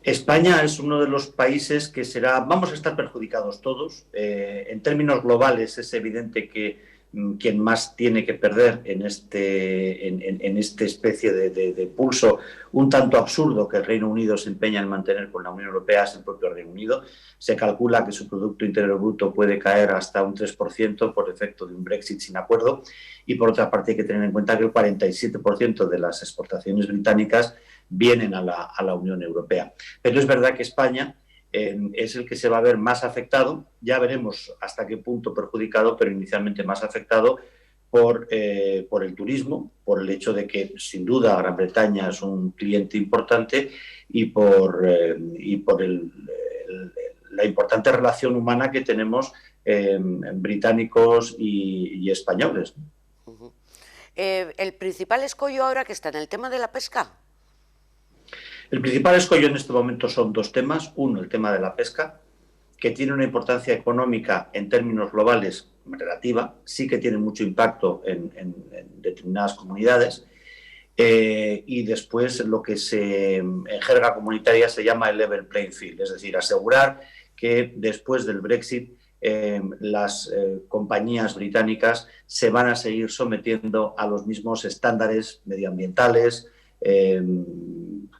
España es uno de los países que vamos a estar perjudicados todos. En términos globales es evidente que quien más tiene que perder en esta especie de pulso un tanto absurdo que el Reino Unido se empeña en mantener con la Unión Europea es el propio Reino Unido. Se calcula que su Producto Interior Bruto puede caer hasta un 3% por efecto de un Brexit sin acuerdo, y por otra parte hay que tener en cuenta que el 47% de las exportaciones británicas vienen a la Unión Europea. Pero es verdad que España es el que se va a ver más afectado, ya veremos hasta qué punto perjudicado, pero inicialmente más afectado por el turismo, por el hecho de que sin duda Gran Bretaña es un cliente importante y por la importante relación humana que tenemos británicos y españoles.
¿El principal escollo ahora que está en el tema de la pesca?
El principal escollo en este momento son dos temas. Uno, el tema de la pesca, que tiene una importancia económica en términos globales relativa, sí que tiene mucho impacto en determinadas comunidades. Y después lo que en jerga comunitaria se llama el level playing field, es decir, asegurar que después del Brexit las compañías británicas se van a seguir sometiendo a los mismos estándares medioambientales,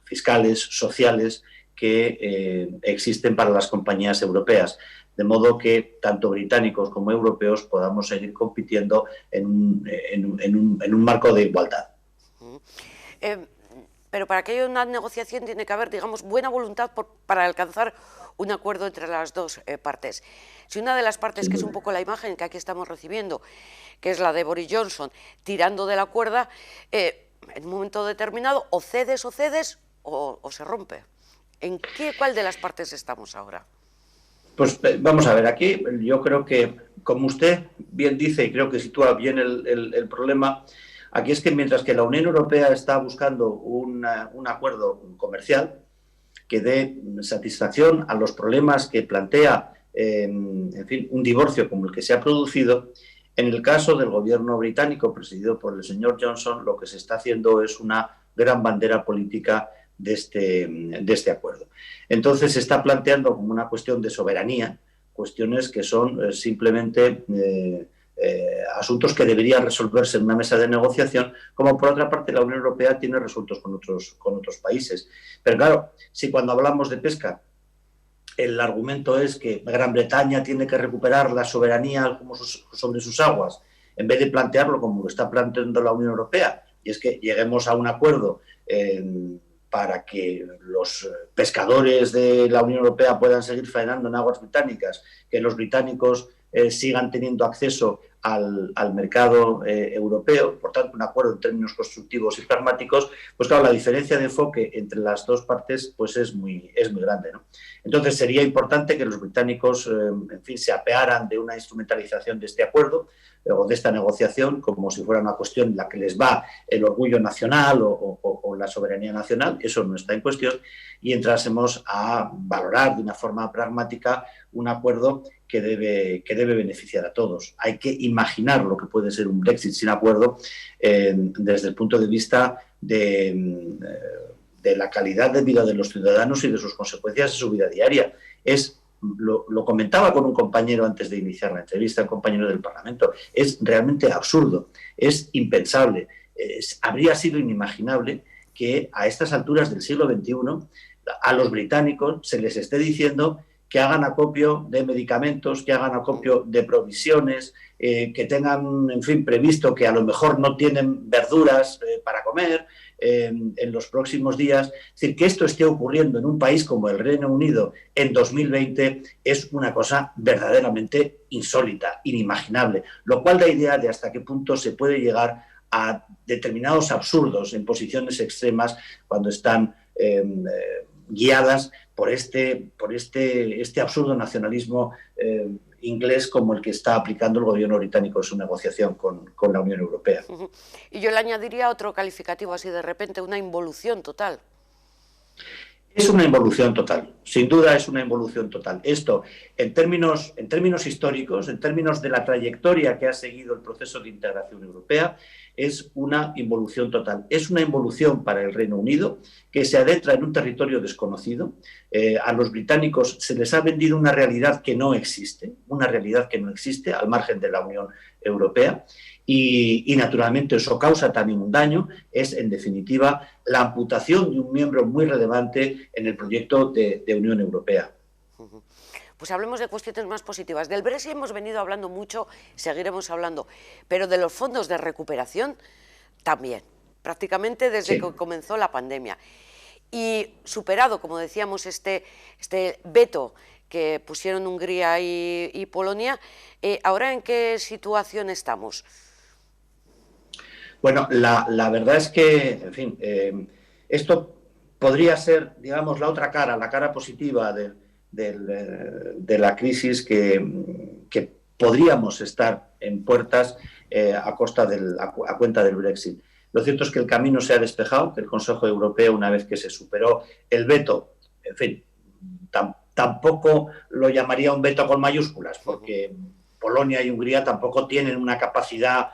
fiscales, sociales que existen para las compañías europeas, de modo que tanto británicos como europeos podamos seguir compitiendo en un marco de igualdad.
Pero para que haya una negociación tiene que haber, digamos, buena voluntad para alcanzar un acuerdo entre las dos partes. Si una de las partes, que es un poco la imagen que aquí estamos recibiendo, que es la de Boris Johnson, tirando de la cuerda, en un momento determinado o cedes o se rompe. ¿En cuál de las partes estamos ahora?
Pues vamos a ver, aquí yo creo que, como usted bien dice, y creo que sitúa bien el problema, aquí es que mientras que la Unión Europea está buscando un acuerdo comercial que dé satisfacción a los problemas que plantea, en fin, un divorcio como el que se ha producido, en el caso del gobierno británico presidido por el señor Johnson, lo que se está haciendo es una gran bandera política de este acuerdo. Entonces se está planteando como una cuestión de soberanía, cuestiones que son simplemente asuntos que deberían resolverse en una mesa de negociación, como por otra parte la Unión Europea tiene resueltos con otros países. Pero claro, si cuando hablamos de pesca el argumento es que Gran Bretaña tiene que recuperar la soberanía sobre sus aguas, en vez de plantearlo como lo está planteando la Unión Europea, y es que lleguemos a un acuerdo para que los pescadores de la Unión Europea puedan seguir faenando en aguas británicas, que los británicos sigan teniendo acceso al mercado europeo, por tanto un acuerdo en términos constructivos y pragmáticos, pues claro, la diferencia de enfoque entre las dos partes pues es muy grande, ¿no? Entonces sería importante que los británicos en fin, se apearan de una instrumentalización de este acuerdo o de esta negociación como si fuera una cuestión en la que les va el orgullo nacional o la soberanía nacional, eso no está en cuestión, y entrásemos a valorar de una forma pragmática un acuerdo que debe beneficiar a todos. Hay que imaginar lo que puede ser un Brexit sin acuerdo desde el punto de vista de la calidad de vida de los ciudadanos y de sus consecuencias en su vida diaria. Lo comentaba con un compañero antes de iniciar la entrevista, un compañero del Parlamento, es realmente absurdo, es impensable, habría sido inimaginable que a estas alturas del siglo XXI a los británicos se les esté diciendo que hagan acopio de medicamentos, que hagan acopio de provisiones, que tengan, en fin, previsto que a lo mejor no tienen verduras para comer, en los próximos días. Es decir, que esto esté ocurriendo en un país como el Reino Unido en 2020 es una cosa verdaderamente insólita, inimaginable, lo cual da idea de hasta qué punto se puede llegar a determinados absurdos en posiciones extremas cuando están guiadas por este absurdo nacionalismo inglés como el que está aplicando el gobierno británico en su negociación con la Unión Europea.
Y yo le añadiría otro calificativo así de repente, una involución total.
Es una involución total, sin duda es una involución total. Esto, en términos históricos, en términos de la trayectoria que ha seguido el proceso de integración europea, es una involución total. Es una involución para el Reino Unido que se adentra en un territorio desconocido. A los británicos se les ha vendido una realidad que no existe al margen de la Unión Europea. Y naturalmente eso causa también un daño, es en definitiva la amputación de un miembro muy relevante en el proyecto de Unión Europea.
Pues hablemos de cuestiones más positivas. Del Brexit hemos venido hablando mucho, seguiremos hablando, pero de los fondos de recuperación también, prácticamente desde que comenzó la pandemia. Y superado, como decíamos, este veto que pusieron Hungría y Polonia, ¿ahora en qué situación estamos?
Bueno, la verdad es que, en fin, esto podría ser, digamos, la otra cara, la cara positiva de la crisis que podríamos estar en puertas a cuenta del Brexit. Lo cierto es que el camino se ha despejado, que el Consejo Europeo, una vez que se superó el veto, en fin, tampoco lo llamaría un veto con mayúsculas, porque Polonia y Hungría tampoco tienen una capacidad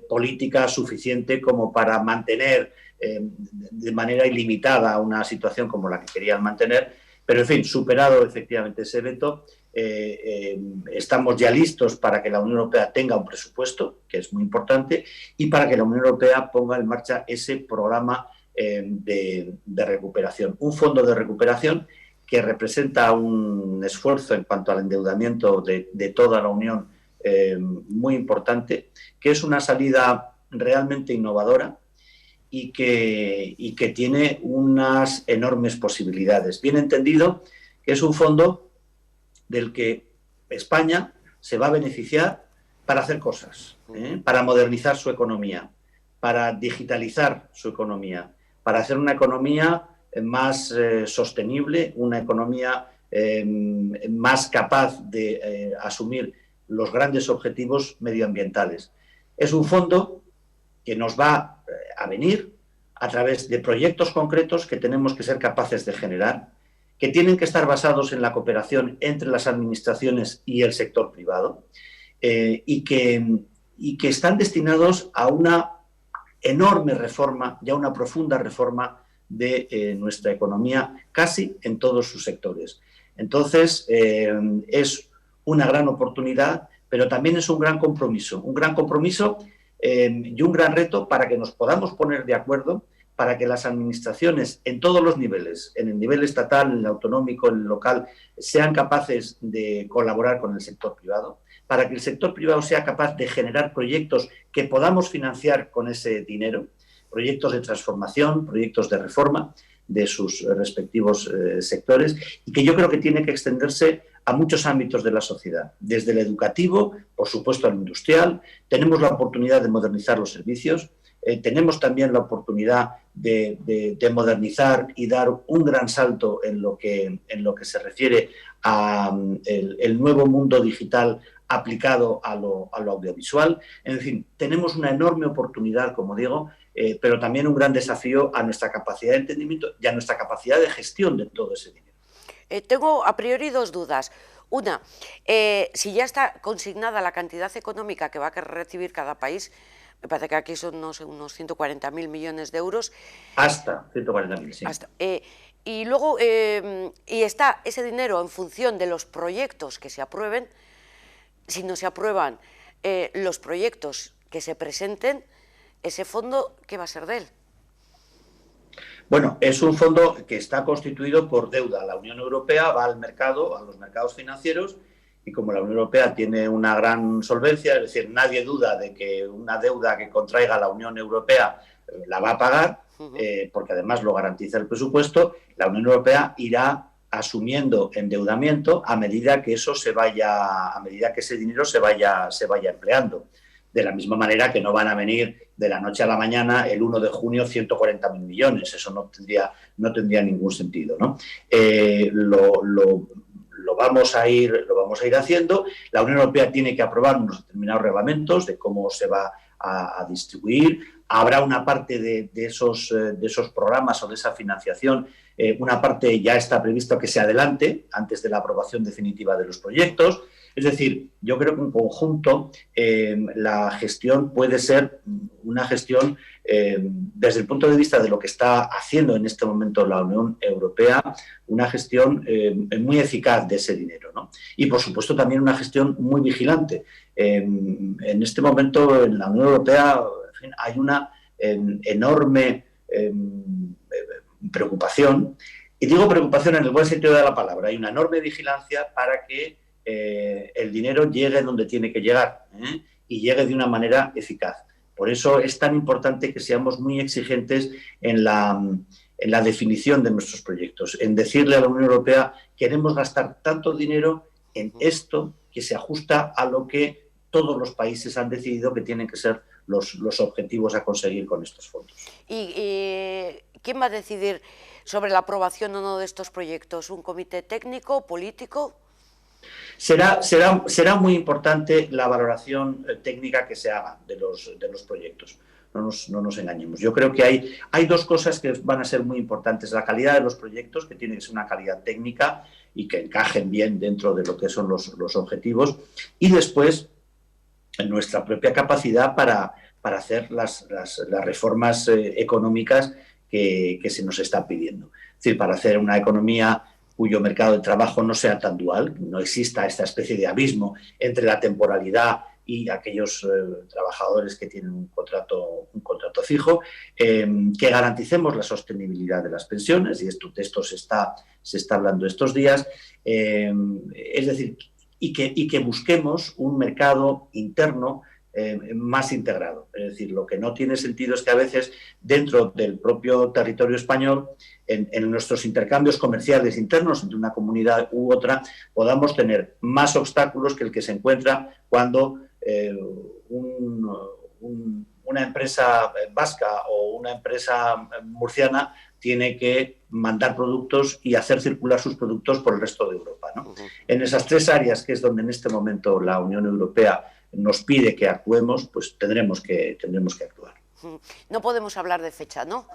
política suficiente como para mantener de manera ilimitada una situación como la que querían mantener, pero en fin, superado efectivamente ese veto, estamos ya listos para que la Unión Europea tenga un presupuesto, que es muy importante, y para que la Unión Europea ponga en marcha ese programa de recuperación, un fondo de recuperación que representa un esfuerzo en cuanto al endeudamiento de toda la Unión muy importante, que es una salida realmente innovadora y que tiene unas enormes posibilidades. Bien entendido que es un fondo del que España se va a beneficiar para hacer cosas, para modernizar su economía, para digitalizar su economía, para hacer una economía más sostenible, una economía más capaz de asumir los grandes objetivos medioambientales. Es un fondo que nos va a venir a través de proyectos concretos que tenemos que ser capaces de generar, que tienen que estar basados en la cooperación entre las administraciones y el sector privado, y que están destinados a una enorme reforma y a una profunda reforma de nuestra economía casi en todos sus sectores. Entonces, es una gran oportunidad, pero también es un gran compromiso y un gran reto para que nos podamos poner de acuerdo, para que las administraciones en todos los niveles, en el nivel estatal, en el autonómico, en el local, sean capaces de colaborar con el sector privado, para que el sector privado sea capaz de generar proyectos que podamos financiar con ese dinero, proyectos de transformación, proyectos de reforma de sus respectivos sectores, y que yo creo que tiene que extenderse a muchos ámbitos de la sociedad, desde el educativo, por supuesto al industrial. Tenemos la oportunidad de modernizar los servicios, tenemos también la oportunidad de modernizar y dar un gran salto en lo que se refiere al nuevo mundo digital aplicado a lo audiovisual. En fin, tenemos una enorme oportunidad, como digo, pero también un gran desafío a nuestra capacidad de entendimiento y a nuestra capacidad de gestión de todo ese dinero.
Tengo a priori dos dudas. Una, si ya está consignada la cantidad económica que va a recibir cada país, me parece que aquí son, no sé, unos 140.000 millones de euros.
Hasta 140.000, sí.
Y luego, y está ese dinero en función de los proyectos que se aprueben. Si no se aprueban los proyectos que se presenten, ese fondo, ¿qué va a ser de él?
Bueno, es un fondo que está constituido por deuda. La Unión Europea va al mercado, a los mercados financieros, y como la Unión Europea tiene una gran solvencia, es decir, nadie duda de que una deuda que contraiga la Unión Europea la va a pagar, porque además lo garantiza el presupuesto. La Unión Europea irá asumiendo endeudamiento a medida que ese dinero se vaya empleando. De la misma manera que no van a venir de la noche a la mañana, el 1 de junio, 140.000 millones. Eso no tendría ningún sentido, ¿no? Lo vamos a ir haciendo. La Unión Europea tiene que aprobar unos determinados reglamentos de cómo se va a distribuir. Habrá una parte de esos programas o de esa financiación, una parte ya está previsto que se adelante antes de la aprobación definitiva de los proyectos. Es decir, yo creo que en conjunto la gestión puede ser una gestión, desde el punto de vista de lo que está haciendo en este momento la Unión Europea, una gestión muy eficaz de ese dinero, ¿no? Y, por supuesto, también una gestión muy vigilante. En este momento, en la Unión Europea, en fin, hay una enorme preocupación, y digo preocupación en el buen sentido de la palabra. Hay una enorme vigilancia para que el dinero llegue donde tiene que llegar, y llegue de una manera eficaz. Por eso es tan importante que seamos muy exigentes en la definición de nuestros proyectos, en decirle a la Unión Europea: queremos gastar tanto dinero en esto que se ajusta a lo que todos los países han decidido que tienen que ser los objetivos a conseguir con estos fondos.
¿Y quién va a decidir sobre la aprobación o no de estos proyectos? ¿Un comité técnico, político?
Será muy importante la valoración técnica que se haga de los proyectos. No nos engañemos. Yo creo que hay dos cosas que van a ser muy importantes. La calidad de los proyectos, que tiene que ser una calidad técnica y que encajen bien dentro de lo que son los objetivos. Y después, nuestra propia capacidad para hacer las reformas económicas que se nos están pidiendo. Es decir, para hacer una economía cuyo mercado de trabajo no sea tan dual, no exista esta especie de abismo entre la temporalidad y aquellos trabajadores que tienen un contrato fijo, que garanticemos la sostenibilidad de las pensiones, y de esto se está hablando estos días, es decir, y que busquemos un mercado interno más integrado. Es decir, lo que no tiene sentido es que a veces dentro del propio territorio español, en nuestros intercambios comerciales internos entre una comunidad u otra, podamos tener más obstáculos que el que se encuentra cuando una empresa vasca o una empresa murciana tiene que mandar productos y hacer circular sus productos por el resto de Europa, ¿no? En esas tres áreas, que es donde en este momento la Unión Europea nos pide que actuemos, pues tendremos que actuar.
No podemos hablar de fecha, ¿no?,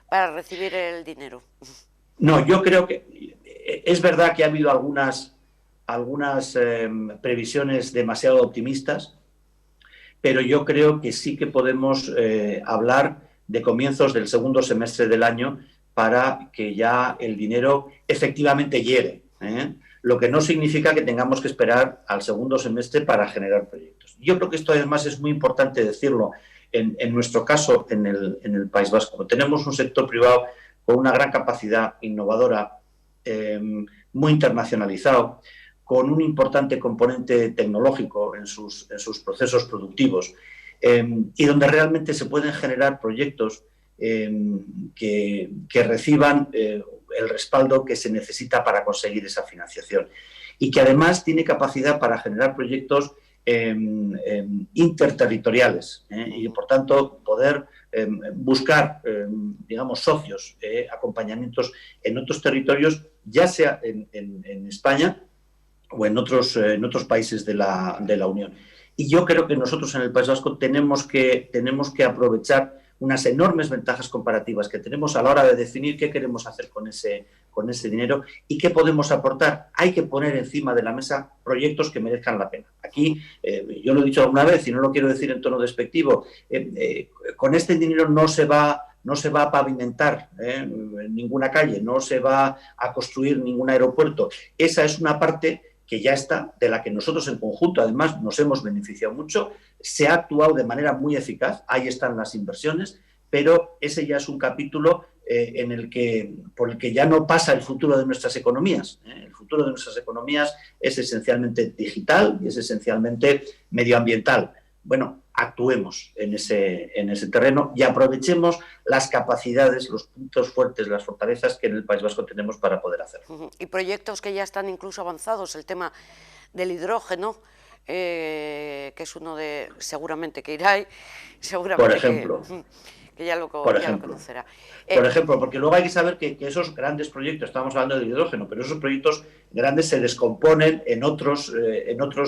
para recibir el dinero.
No, yo creo que es verdad que ha habido algunas previsiones demasiado optimistas, pero yo creo que sí que podemos hablar de comienzos del segundo semestre del año para que ya el dinero efectivamente llegue, lo que no significa que tengamos que esperar al segundo semestre para generar proyectos. Yo creo que esto además es muy importante decirlo. En nuestro caso, en el País Vasco, tenemos un sector privado con una gran capacidad innovadora, muy internacionalizado, con un importante componente tecnológico en sus procesos productivos, y donde realmente se pueden generar proyectos que reciban el respaldo que se necesita para conseguir esa financiación, y que además tiene capacidad para generar proyectos interterritoriales, y por tanto poder buscar, digamos, socios, acompañamientos en otros territorios, ya sea en España o en otros países de la Unión. Y yo creo que nosotros en el País Vasco tenemos que aprovechar unas enormes ventajas comparativas que tenemos a la hora de definir qué queremos hacer con ese dinero y qué podemos aportar. Hay que poner encima de la mesa proyectos que merezcan la pena. Aquí, yo lo he dicho alguna vez y no lo quiero decir en tono despectivo, con este dinero no se va a pavimentar ninguna calle, no se va a construir ningún aeropuerto. Esa es una parte que ya está, de la que nosotros en conjunto además nos hemos beneficiado mucho. Se ha actuado de manera muy eficaz, ahí están las inversiones, pero ese ya es un capítulo por el que ya no pasa el futuro de nuestras economías. El futuro de nuestras economías es esencialmente digital y es esencialmente medioambiental. Bueno, actuemos en ese terreno y aprovechemos las capacidades, los puntos fuertes, las fortalezas que en el País Vasco tenemos para poder hacerlo.
Y proyectos que ya están incluso avanzados, el tema del hidrógeno, que es uno de, seguramente que irá, seguramente
por ejemplo.
que ya lo conocerá.
Por ejemplo, porque luego hay que saber que esos grandes proyectos, estamos hablando del hidrógeno, pero esos proyectos grandes se descomponen en otros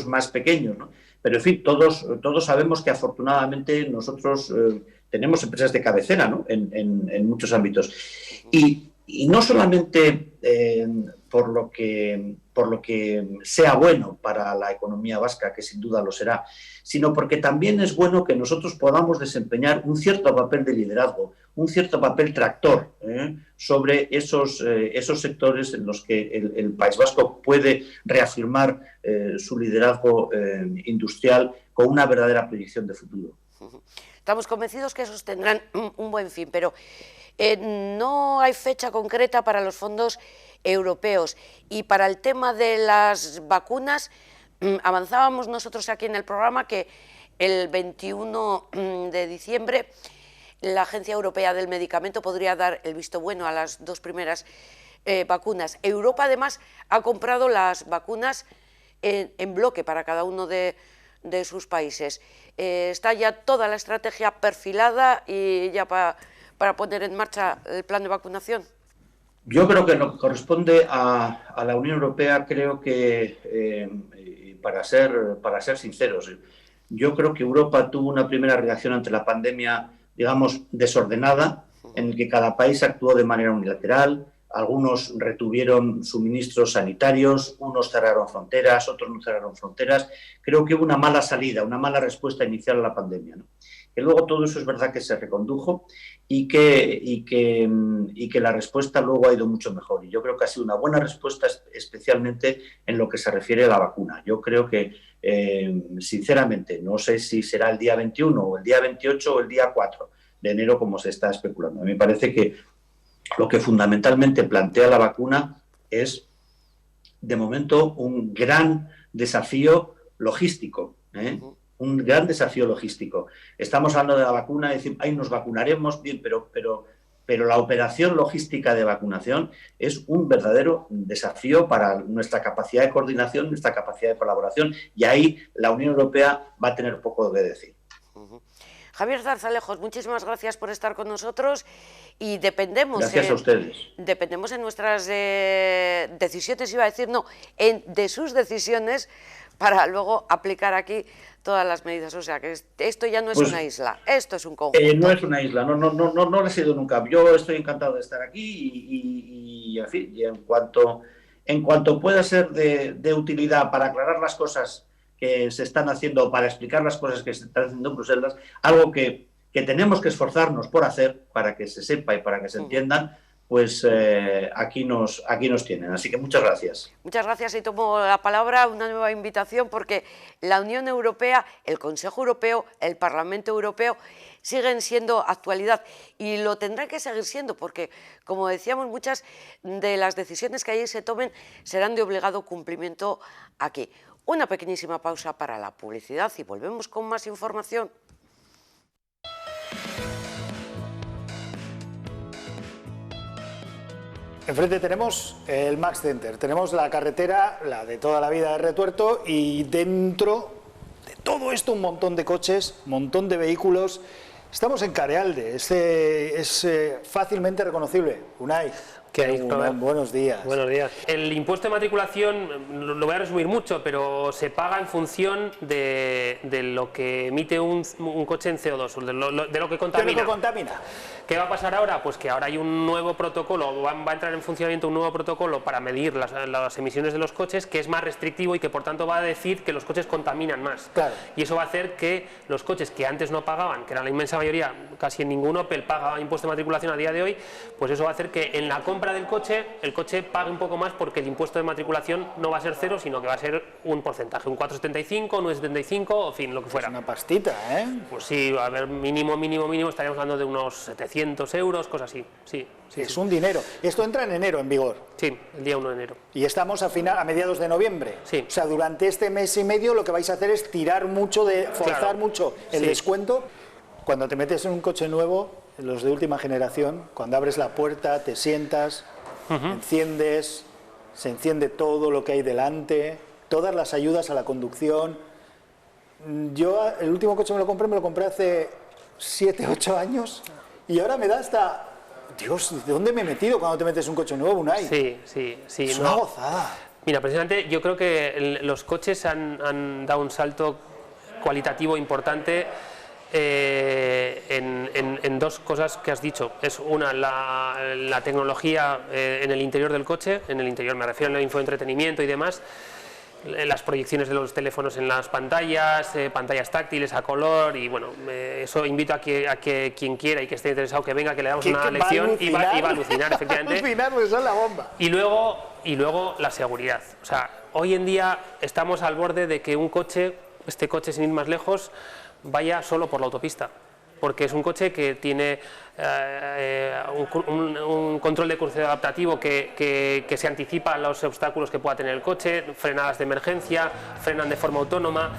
más pequeños, ¿no? Pero, en fin, todos sabemos que afortunadamente nosotros tenemos empresas de cabecera, ¿no? en muchos ámbitos. Y no solamente por lo que sea bueno para la economía vasca, que sin duda lo será, sino porque también es bueno que nosotros podamos desempeñar un cierto papel de liderazgo, un cierto papel tractor sobre esos sectores en los que el País Vasco puede reafirmar su liderazgo industrial con una verdadera proyección de futuro.
Estamos convencidos que esos tendrán un buen fin, pero no hay fecha concreta para los fondos europeos. Y para el tema de las vacunas, avanzábamos nosotros aquí en el programa que el 21 de diciembre la Agencia Europea del Medicamento podría dar el visto bueno a las 2 primeras vacunas. Europa, además, ha comprado las vacunas en bloque para cada uno de sus países. Está ya toda la estrategia perfilada y ya para poner en marcha el plan de vacunación.
Yo creo que lo que corresponde a la Unión Europea, creo que, para ser sinceros, yo creo que Europa tuvo una primera reacción ante la pandemia, digamos, desordenada, en el que cada país actuó de manera unilateral. Algunos retuvieron suministros sanitarios, unos cerraron fronteras, otros no cerraron fronteras. Creo que hubo una mala salida, una mala respuesta inicial a la pandemia, ¿no? Que luego todo eso es verdad que se recondujo y que la respuesta luego ha ido mucho mejor. Y yo creo que ha sido una buena respuesta, especialmente en lo que se refiere a la vacuna. Yo creo que, sinceramente, no sé si será el día 21 o el día 28 o el día 4 de enero como se está especulando. A mí me parece que lo que fundamentalmente plantea la vacuna es, de momento, un gran desafío logístico, un gran desafío logístico. Estamos hablando de la vacuna y decimos, ahí nos vacunaremos, bien, pero la operación logística de vacunación es un verdadero desafío para nuestra capacidad de coordinación, nuestra capacidad de colaboración, y ahí la Unión Europea va a tener poco que decir.
Javier Zarzalejos, muchísimas gracias por estar con nosotros y dependemos...
Gracias a ustedes.
Dependemos en nuestras decisiones, iba a decir, no, de sus decisiones para luego aplicar aquí todas las medidas. O sea, que esto ya no es una isla, esto es un conjunto.
No es una isla, no lo he sido nunca. Yo estoy encantado de estar aquí y en fin, y en cuanto pueda ser de utilidad para aclarar las cosas que se están haciendo, para explicar las cosas que se están haciendo en Bruselas, algo que tenemos que esforzarnos por hacer para que se sepa y para que se entiendan, pues aquí nos tienen. Así que muchas gracias.
Muchas gracias y tomo la palabra, una nueva invitación, porque la Unión Europea, el Consejo Europeo, el Parlamento Europeo siguen siendo actualidad y lo tendrán que seguir siendo porque, como decíamos, muchas de las decisiones que allí se tomen serán de obligado cumplimiento aquí. Una pequeñísima pausa para la publicidad y volvemos con más información.
Enfrente tenemos el Max Center, tenemos la carretera, la de toda la vida de Retuerto, y dentro de todo esto un montón de coches, un montón de vehículos. Estamos en Carealde, es fácilmente reconocible. Unai.
¿Qué hay, Robert?
Buenos días.
Buenos días. El impuesto de matriculación, lo voy a resumir mucho, pero se paga en función de lo que emite un coche en CO2, de lo que contamina.
¿Qué es lo que contamina?
¿Qué va a pasar ahora? Pues que ahora hay un nuevo protocolo, va a entrar en funcionamiento un nuevo protocolo para medir las emisiones de los coches, que es más restrictivo y que por tanto va a decir que los coches contaminan más.
Claro.
Y eso va a hacer que los coches que antes no pagaban, que era la inmensa mayoría, casi en ningún Opel paga impuesto de matriculación a día de hoy, pues eso va a hacer que en la compra compra del coche, el coche pague un poco más porque el impuesto de matriculación no va a ser 0, sino que va a ser un porcentaje, un 4,75, un 1,75, en fin, lo que fuera.
Es una pastita, ¿eh?
Pues sí, a ver, mínimo, estaríamos hablando de unos 700 euros, cosas así, sí.
Es un dinero. Esto entra en enero en vigor.
Sí, el día 1 de enero.
Y estamos a mediados de noviembre.
Sí.
O sea, durante este mes y medio lo que vais a hacer es tirar mucho, forzar mucho el descuento. Cuando te metes en un coche nuevo, los de última generación, cuando abres la puerta, te sientas, enciendes, se enciende todo lo que hay delante, todas las ayudas a la conducción. Yo el último coche me lo compré hace 7, 8 años y ahora me da hasta... Dios, ¿de dónde me he metido cuando te metes un coche nuevo, Unai?
Sí.
Es una gozada.
Mira, precisamente yo creo que los coches han dado un salto cualitativo importante en dos cosas que has dicho. Es una, la tecnología en el interior del coche, en el interior me refiero al infoentretenimiento y demás, las proyecciones de los teléfonos en las pantallas, pantallas táctiles a color, y bueno, eso invito a que quien quiera y que esté interesado que venga, que le damos una lección y va a alucinar, efectivamente.
Alucinar, pues es la bomba.
Y luego la seguridad. O sea, hoy en día estamos al borde de que este coche sin ir más lejos, vaya solo por la autopista, porque es un coche que tiene un control de crucero adaptativo que se anticipa a los obstáculos que pueda tener el coche, frenadas de emergencia, frenan de forma autónoma,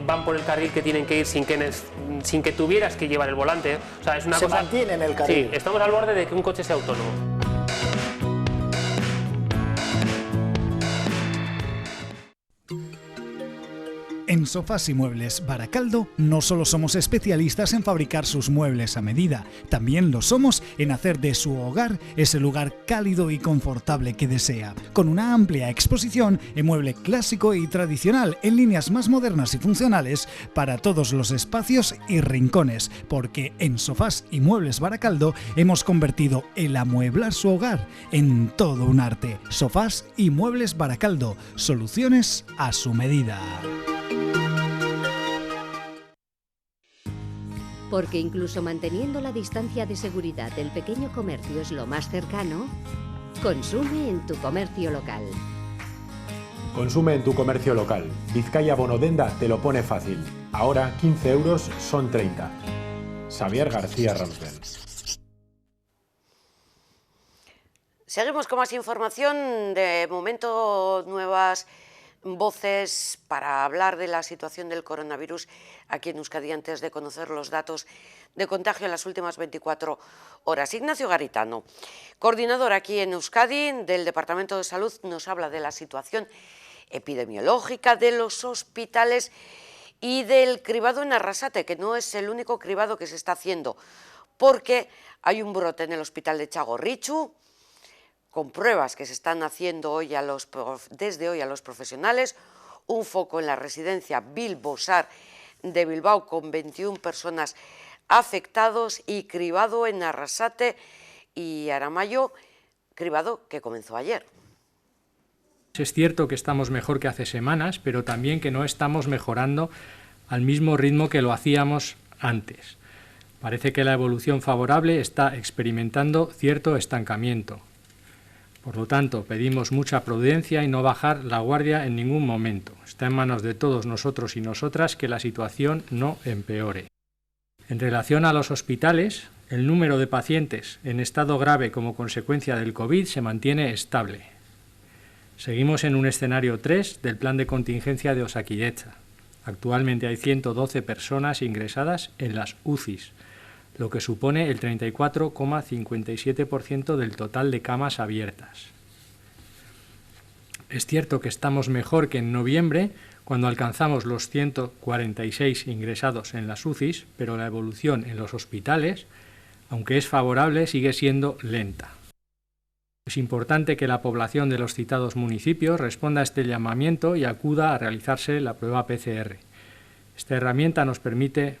van por el carril que tienen que ir sin que tuvieras que llevar el volante. O sea, es una cosa...
mantiene en el carril.
Sí, estamos al borde de que un coche sea autónomo.
En Sofás y Muebles Baracaldo no solo somos especialistas en fabricar sus muebles a medida, también lo somos en hacer de su hogar ese lugar cálido y confortable que desea, con una amplia exposición en mueble clásico y tradicional en líneas más modernas y funcionales para todos los espacios y rincones, porque en Sofás y Muebles Baracaldo hemos convertido el amueblar su hogar en todo un arte. Sofás y Muebles Baracaldo, soluciones a su medida.
Porque incluso manteniendo la distancia de seguridad del pequeño comercio es lo más cercano, consume en tu comercio local.
Consume en tu comercio local. Vizcaya Bonodenda te lo pone fácil. Ahora 15 euros son 30. Xavier García Ramsden.
Seguimos con más información. De momento, nuevas voces para hablar de la situación del coronavirus aquí en Euskadi antes de conocer los datos de contagio en las últimas 24 horas. Ignacio Garitano, coordinador aquí en Euskadi del Departamento de Salud, nos habla de la situación epidemiológica de los hospitales y del cribado en Arrasate, que no es el único cribado que se está haciendo, porque hay un brote en el hospital de Txagorritxu, con pruebas que se están haciendo hoy desde hoy a los profesionales, un foco en la residencia Bilbosar de Bilbao con 21 personas afectados y cribado en Arrasate y Aramayo, cribado que comenzó ayer.
Es cierto que estamos mejor que hace semanas, pero también que no estamos mejorando al mismo ritmo que lo hacíamos antes. Parece que la evolución favorable está experimentando cierto estancamiento. Por lo tanto, pedimos mucha prudencia y no bajar la guardia en ningún momento. Está en manos de todos nosotros y nosotras que la situación no empeore. En relación a los hospitales, el número de pacientes en estado grave como consecuencia del COVID se mantiene estable. Seguimos en un escenario 3 del plan de contingencia de Osakidetza. Actualmente hay 112 personas ingresadas en las UCIs, lo que supone el 34,57% del total de camas abiertas. Es cierto que estamos mejor que en noviembre, cuando alcanzamos los 146 ingresados en las UCIs, pero la evolución en los hospitales, aunque es favorable, sigue siendo lenta. Es importante que la población de los citados municipios responda a este llamamiento y acuda a realizarse la prueba PCR. Esta herramienta nos puede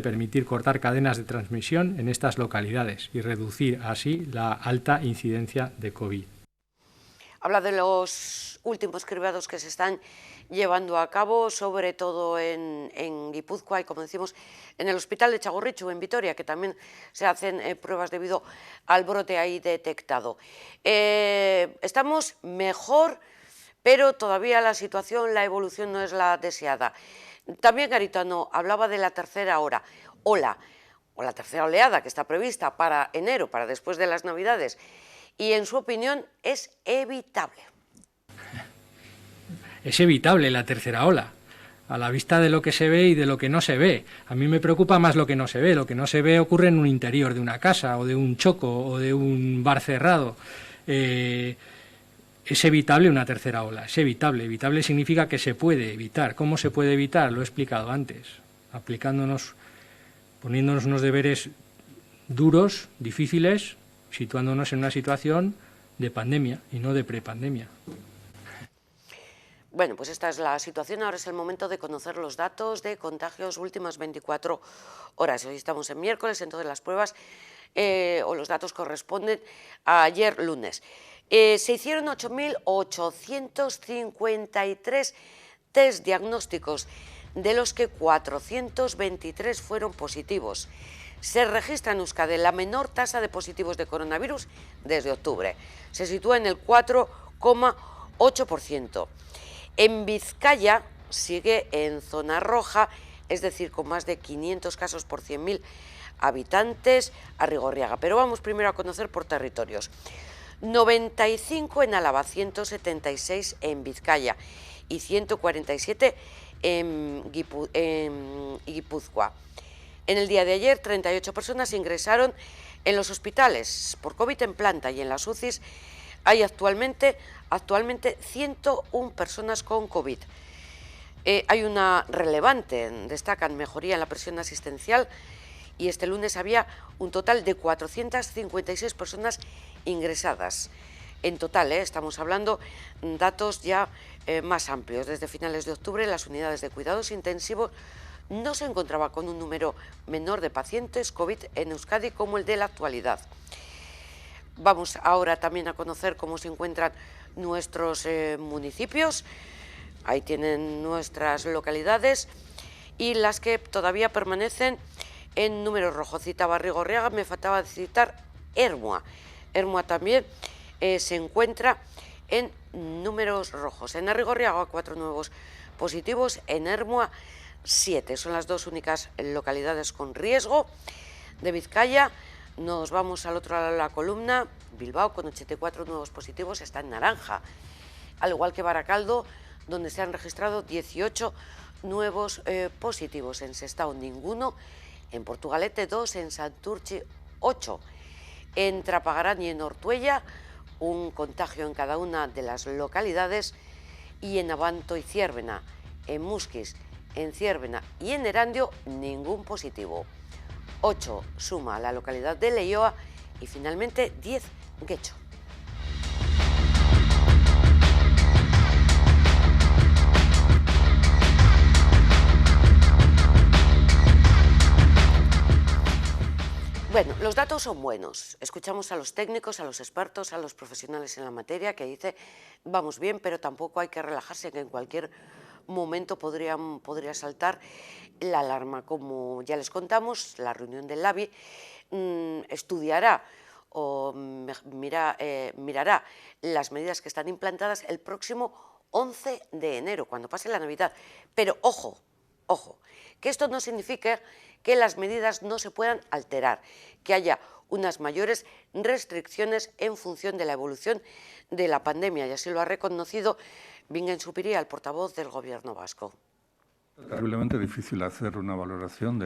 permitir cortar cadenas de transmisión en estas localidades y reducir así la alta incidencia de COVID.
Habla de los últimos cribados que se están llevando a cabo, sobre todo en Guipúzcoa y, como decimos, en el Hospital de Txagorritxu, en Vitoria, que también se hacen pruebas debido al brote ahí detectado. Estamos mejor, pero todavía la situación, la evolución no es la deseada. También Garitano hablaba de la tercera ola, o la tercera oleada que está prevista para enero, para después de las Navidades, y en su opinión es evitable.
Es evitable la tercera ola, a la vista de lo que se ve y de lo que no se ve. A mí me preocupa más lo que no se ve. Lo que no se ve ocurre en un interior de una casa, o de un choco, o de un bar cerrado. Es evitable una tercera ola, es evitable. Evitable significa que se puede evitar. ¿Cómo se puede evitar? Lo he explicado antes, poniéndonos unos deberes duros, difíciles, situándonos en una situación de pandemia y no de prepandemia.
Bueno, pues esta es la situación. Ahora es el momento de conocer los datos de contagios últimas 24 horas. Hoy estamos en miércoles, entonces las pruebas o los datos corresponden a ayer lunes. Se hicieron 8.853 test diagnósticos, de los que 423 fueron positivos. Se registra en Euskadi la menor tasa de positivos de coronavirus desde octubre. Se sitúa en el 4,8%. En Vizcaya sigue en zona roja, es decir, con más de 500 casos por 100.000 habitantes, Arrigorriaga. Pero vamos primero a conocer por territorios. 95 en Álava, 176 en Vizcaya y 147 en Guipúzcoa. En el día de ayer, 38 personas ingresaron en los hospitales por COVID en planta, y en las UCIs hay actualmente 101 personas con COVID. Hay una relevante, destacan mejoría en la presión asistencial, y este lunes había un total de 456 personas ingresadas. En total, estamos hablando datos ya más amplios. Desde finales de octubre, las unidades de cuidados intensivos no se encontraba con un número menor de pacientes COVID en Euskadi como el de la actualidad. Vamos ahora también a conocer cómo se encuentran nuestros municipios. Ahí tienen nuestras localidades y las que todavía permanecen en número rojo. Citaba Arrigorriaga, me faltaba citar Ermua. Ermua también se encuentra en números rojos. En Arrigorriaga 4 nuevos positivos, en Ermua 7. Son las dos únicas localidades con riesgo. De Vizcaya nos vamos al otro lado de la columna. Bilbao, con 84 nuevos positivos, está en naranja, al igual que Baracaldo, donde se han registrado 18 nuevos positivos. En Sestao ninguno, en Portugalete 2, en Santurchi 8, en Trapagarán y en Ortuella un contagio en cada una de las localidades, y en Abanto y Ziérbena, en Musquis, en Ziérbena y en Erandio ningún positivo. 8 suma la localidad de Leioa y finalmente 10 Guecho. Bueno, los datos son buenos. Escuchamos a los técnicos, a los expertos, a los profesionales en la materia, que dice vamos bien, pero tampoco hay que relajarse, que en cualquier momento podría saltar la alarma. Como ya les contamos, la reunión del LABI estudiará o mirará las medidas que están implantadas el próximo 11 de enero, cuando pase la Navidad. Pero ojo, que esto no significa que las medidas no se puedan alterar, que haya unas mayores restricciones en función de la evolución de la pandemia, y así lo ha reconocido Bingen Zupiria, el portavoz del Gobierno vasco.
Es terriblemente difícil hacer una valoración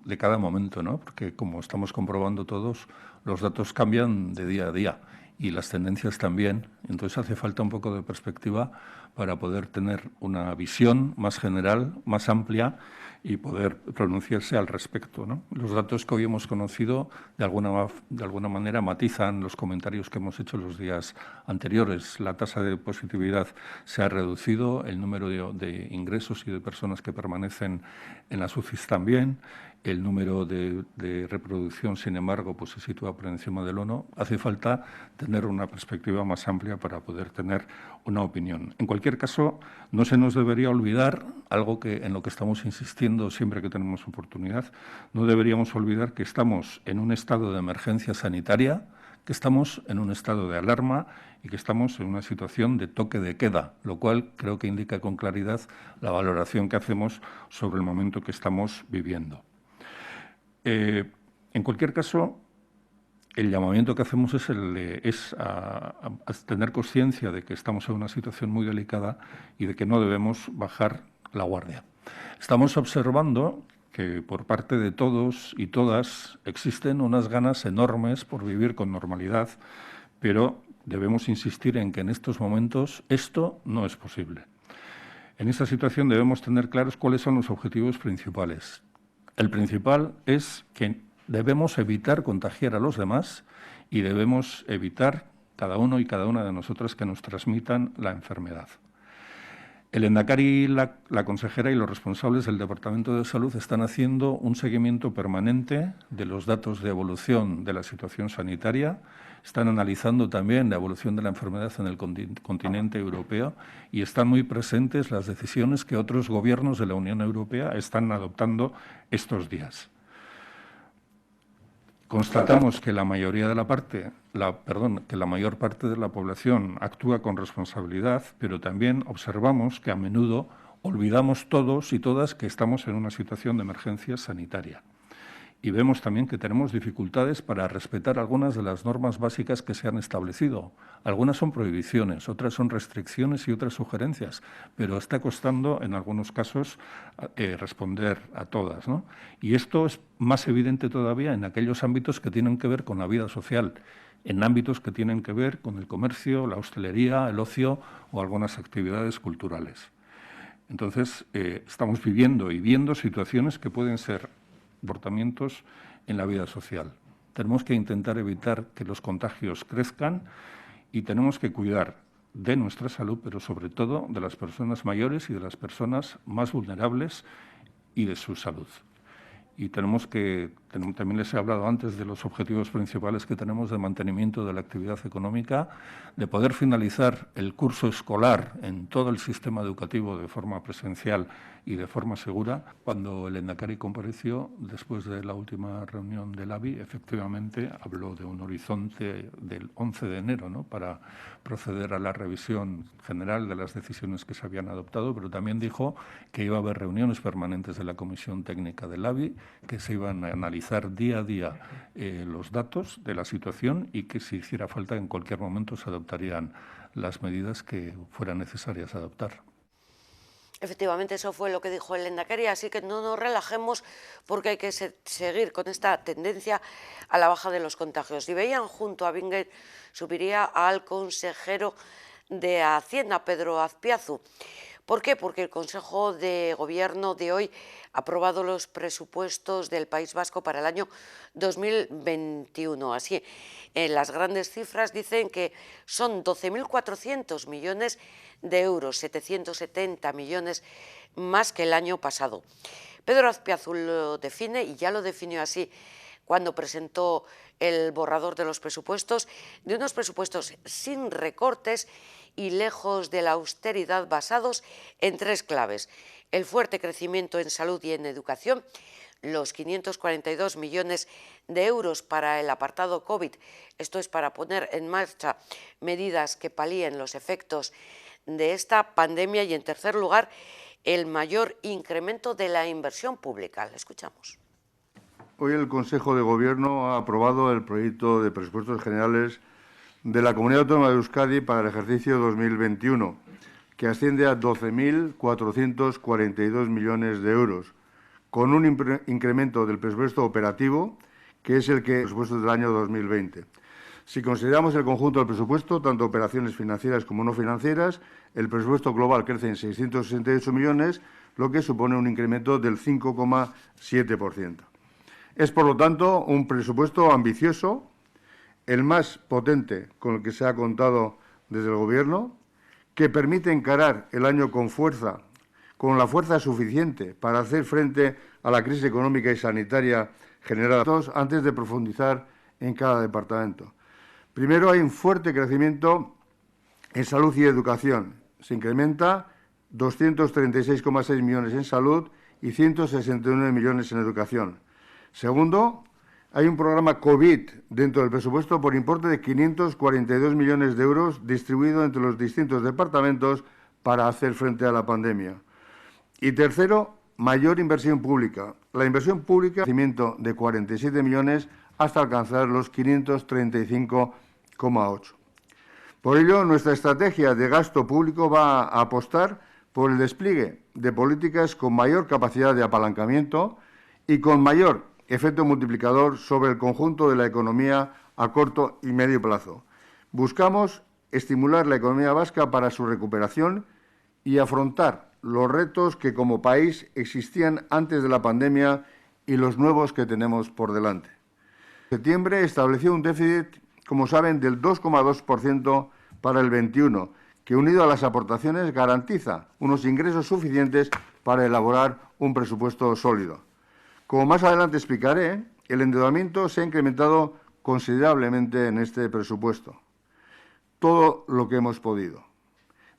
de cada momento, ¿no? Porque como estamos comprobando todos, los datos cambian de día a día y las tendencias también. Entonces hace falta un poco de perspectiva para poder tener una visión más general, más amplia, y poder pronunciarse al respecto, ¿no? Los datos que hoy hemos conocido de alguna manera matizan los comentarios que hemos hecho los días anteriores. La tasa de positividad se ha reducido, el número de ingresos y de personas que permanecen en las UCIs también, el número de reproducción, sin embargo, pues se sitúa por encima del 1, hace falta tener una perspectiva más amplia para poder tener una opinión. En cualquier caso, no se nos debería olvidar algo en lo que estamos insistiendo siempre que tenemos oportunidad. No deberíamos olvidar que estamos en un estado de emergencia sanitaria, que estamos en un estado de alarma y que estamos en una situación de toque de queda, lo cual creo que indica con claridad la valoración que hacemos sobre el momento que estamos viviendo. En cualquier caso, el llamamiento que hacemos es a tener conciencia de que estamos en una situación muy delicada y de que no debemos bajar la guardia. Estamos observando que por parte de todos y todas existen unas ganas enormes por vivir con normalidad, pero debemos insistir en que en estos momentos esto no es posible. En esta situación debemos tener claros cuáles son los objetivos principales. El principal es que debemos evitar contagiar a los demás y debemos evitar cada uno y cada una de nosotras que nos transmitan la enfermedad. El Lehendakari, la consejera y los responsables del Departamento de Salud están haciendo un seguimiento permanente de los datos de evolución de la situación sanitaria, están analizando también la evolución de la enfermedad en el continente europeo y están muy presentes las decisiones que otros gobiernos de la Unión Europea están adoptando estos días. Constatamos que la mayor parte de la población actúa con responsabilidad, pero también observamos que a menudo olvidamos todos y todas que estamos en una situación de emergencia sanitaria. Y vemos también que tenemos dificultades para respetar algunas de las normas básicas que se han establecido. Algunas son prohibiciones, otras son restricciones y otras sugerencias, pero está costando en algunos casos responder a todas, ¿no? Y esto es más evidente todavía en aquellos ámbitos que tienen que ver con la vida social, en ámbitos que tienen que ver con el comercio, la hostelería, el ocio o algunas actividades culturales. Entonces, estamos viviendo y viendo situaciones que pueden ser comportamientos en la vida social. Tenemos que intentar evitar que los contagios crezcan y tenemos que cuidar de nuestra salud, pero sobre todo de las personas mayores y de las personas más vulnerables y de su salud. Y también les he hablado antes de los objetivos principales que tenemos de mantenimiento de la actividad económica, de poder finalizar el curso escolar en todo el sistema educativo de forma presencial y de forma segura. Cuando el Lehendakari compareció, después de la última reunión del ABI, efectivamente habló de un horizonte del 11 de enero, ¿no?, para proceder a la revisión general de las decisiones que se habían adoptado, pero también dijo que iba a haber reuniones permanentes de la Comisión Técnica del ABI, que se iban a analizar día a día los datos de la situación y que si hiciera falta en cualquier momento se adoptarían las medidas que fueran necesarias adoptar.
Efectivamente, eso fue lo que dijo el Lehendakari, así que no nos relajemos porque hay que seguir con esta tendencia a la baja de los contagios. Y veían junto a Bingen, subiría al consejero de Hacienda, Pedro Azpiazu. ¿Por qué? Porque el Consejo de Gobierno de hoy ha aprobado los presupuestos del País Vasco para el año 2021. Así, en las grandes cifras dicen que son 12.400 millones de euros, 770 millones más que el año pasado. Pedro Azpiazu lo define, y ya lo definió así cuando presentó el borrador de los presupuestos, de unos presupuestos sin recortes y lejos de la austeridad, basados en tres claves: el fuerte crecimiento en salud y en educación, los 542 millones de euros para el apartado COVID, esto es para poner en marcha medidas que palíen los efectos de esta pandemia, y en tercer lugar, el mayor incremento de la inversión pública. Le escuchamos.
Hoy el Consejo de Gobierno ha aprobado el proyecto de presupuestos generales de la Comunidad Autónoma de Euskadi para el ejercicio 2021, que asciende a 12.442 millones de euros, con un incremento del presupuesto operativo, que es el presupuesto del año 2020. Si consideramos el conjunto del presupuesto, tanto operaciones financieras como no financieras, el presupuesto global crece en 668 millones, lo que supone un incremento del 5,7%. Es, por lo tanto, un presupuesto ambicioso, el más potente con el que se ha contado desde el Gobierno, que permite encarar el año con fuerza, con la fuerza suficiente para hacer frente a la crisis económica y sanitaria generada antes de profundizar en cada departamento. Primero, hay un fuerte crecimiento en salud y educación. Se incrementa 236,6 millones en salud y 169 millones en educación. Segundo, hay un programa COVID dentro del presupuesto por importe de 542 millones de euros distribuido entre los distintos departamentos para hacer frente a la pandemia. Y tercero, mayor inversión pública. La inversión pública, crecimiento de 47 millones hasta alcanzar los 535,8. Por ello, nuestra estrategia de gasto público va a apostar por el despliegue de políticas con mayor capacidad de apalancamiento y con mayor efecto multiplicador sobre el conjunto de la economía a corto y medio plazo. Buscamos estimular la economía vasca para su recuperación y afrontar los retos que como país existían antes de la pandemia y los nuevos que tenemos por delante. En septiembre estableció un déficit, como saben, del 2,2% para el 21, que unido a las aportaciones garantiza unos ingresos suficientes para elaborar un presupuesto sólido. Como más adelante explicaré, el endeudamiento se ha incrementado considerablemente en este presupuesto. Todo lo que hemos podido.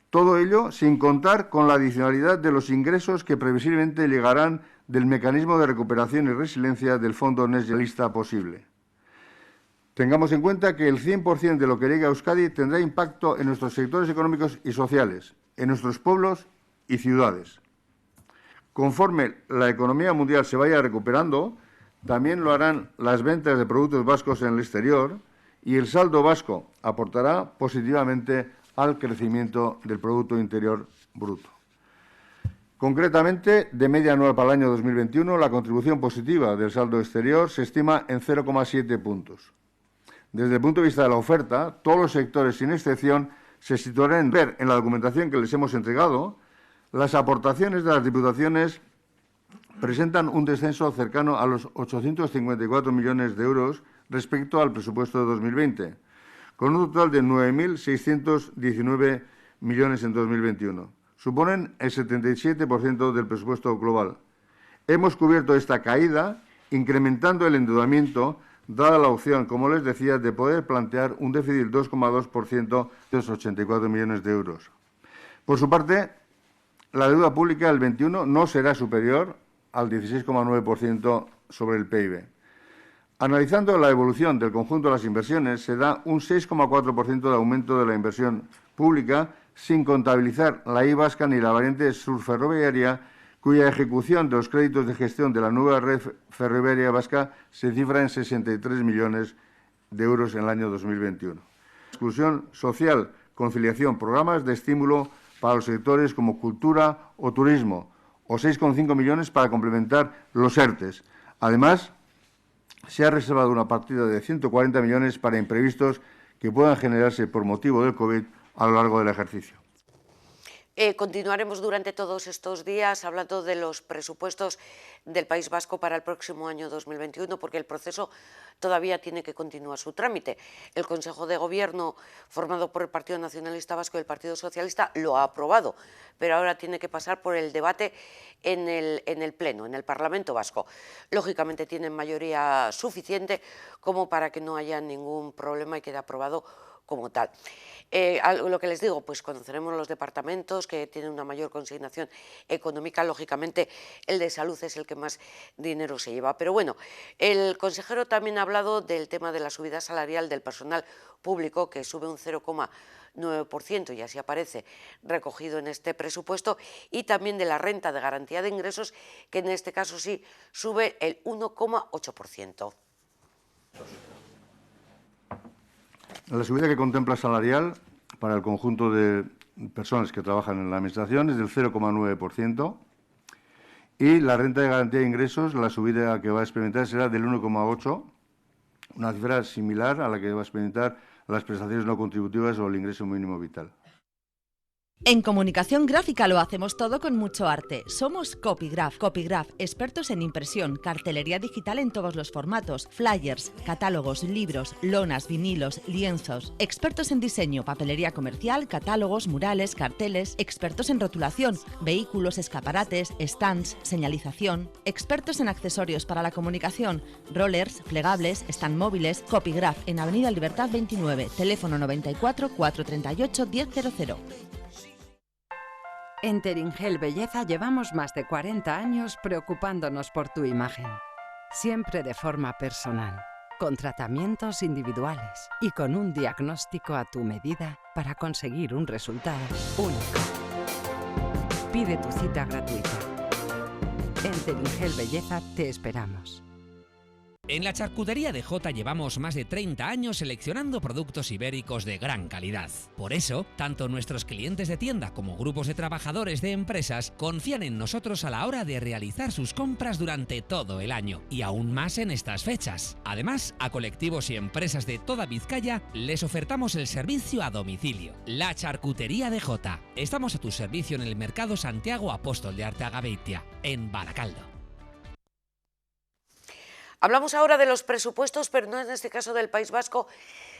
Todo ello sin contar con la adicionalidad de los ingresos que previsiblemente llegarán del mecanismo de recuperación y resiliencia del Fondo Next Generation posible. Tengamos en cuenta que el 100% de lo que llegue a Euskadi tendrá impacto en nuestros sectores económicos y sociales, en nuestros pueblos y ciudades. Conforme la economía mundial se vaya recuperando, también lo harán las ventas de productos vascos en el exterior y el saldo vasco aportará positivamente al crecimiento del Producto Interior Bruto. Concretamente, de media anual para el año 2021, la contribución positiva del saldo exterior se estima en 0,7 puntos. Desde el punto de vista de la oferta, todos los sectores, sin excepción, se situarán en ver en la documentación que les hemos entregado. Las aportaciones de las diputaciones presentan un descenso cercano a los 854 millones de euros respecto al presupuesto de 2020, con un total de 9.619 millones en 2021. Suponen el 77% del presupuesto global. Hemos cubierto esta caída incrementando el endeudamiento, dada la opción, como les decía, de poder plantear un déficit del 2,2% de los 84 millones de euros. Por su parte, la deuda pública del 21 no será superior al 16,9% sobre el PIB. Analizando la evolución del conjunto de las inversiones, se da un 6,4% de aumento de la inversión pública, sin contabilizar la I vasca ni la variante sur ferroviaria, cuya ejecución de los créditos de gestión de la nueva red ferroviaria vasca se cifra en 63 millones de euros en el año 2021. Exclusión social, conciliación, programas de estímulo para los sectores como cultura o turismo, o 6,5 millones para complementar los ERTES. Además, se ha reservado una partida de 140 millones para imprevistos que puedan generarse por motivo del COVID a lo largo del ejercicio.
Continuaremos durante todos estos días hablando de los presupuestos del País Vasco para el próximo año 2021, porque el proceso todavía tiene que continuar su trámite. El Consejo de Gobierno, formado por el Partido Nacionalista Vasco y el Partido Socialista, lo ha aprobado, pero ahora tiene que pasar por el debate en el Pleno, en el Parlamento Vasco. Lógicamente tienen mayoría suficiente como para que no haya ningún problema y quede aprobado como tal. Lo que les digo, pues conoceremos los departamentos que tienen una mayor consignación económica. Lógicamente el de salud es el que más dinero se lleva, pero bueno, el consejero también ha hablado del tema de la subida salarial del personal público, que sube un 0,9% y así aparece recogido en este presupuesto, y también de la renta de garantía de ingresos, que en este caso sí sube el 1,8%.
La subida que contempla salarial para el conjunto de personas que trabajan en la Administración es del 0,9% y la renta de garantía de ingresos, la subida que va a experimentar será del 1,8%, una cifra similar a la que va a experimentar las prestaciones no contributivas o el ingreso mínimo vital.
En comunicación gráfica lo hacemos todo con mucho arte. Somos Copygraph. Copygraph, expertos en impresión, cartelería digital en todos los formatos, flyers, catálogos, libros, lonas, vinilos, lienzos. Expertos en diseño, papelería comercial, catálogos, murales, carteles. Expertos en rotulación, vehículos, escaparates, stands, señalización. Expertos en accesorios para la comunicación, rollers, plegables, stand móviles. Copygraph en Avenida Libertad 29, teléfono 94 438 1000.
En Teringel Belleza llevamos más de 40 años preocupándonos por tu imagen. Siempre de forma personal, con tratamientos individuales y con un diagnóstico a tu medida para conseguir un resultado único. Pide tu cita gratuita. En Teringel Belleza te esperamos.
En la charcutería de Jota llevamos más de 30 años seleccionando productos ibéricos de gran calidad. Por eso, tanto nuestros clientes de tienda como grupos de trabajadores de empresas confían en nosotros a la hora de realizar sus compras durante todo el año, y aún más en estas fechas. Además, a colectivos y empresas de toda Vizcaya les ofertamos el servicio a domicilio. La charcutería de Jota. Estamos a tu servicio en el Mercado Santiago Apóstol de Arteaga-Beitia, en Baracaldo.
Hablamos ahora de los presupuestos, pero no en este caso del País Vasco,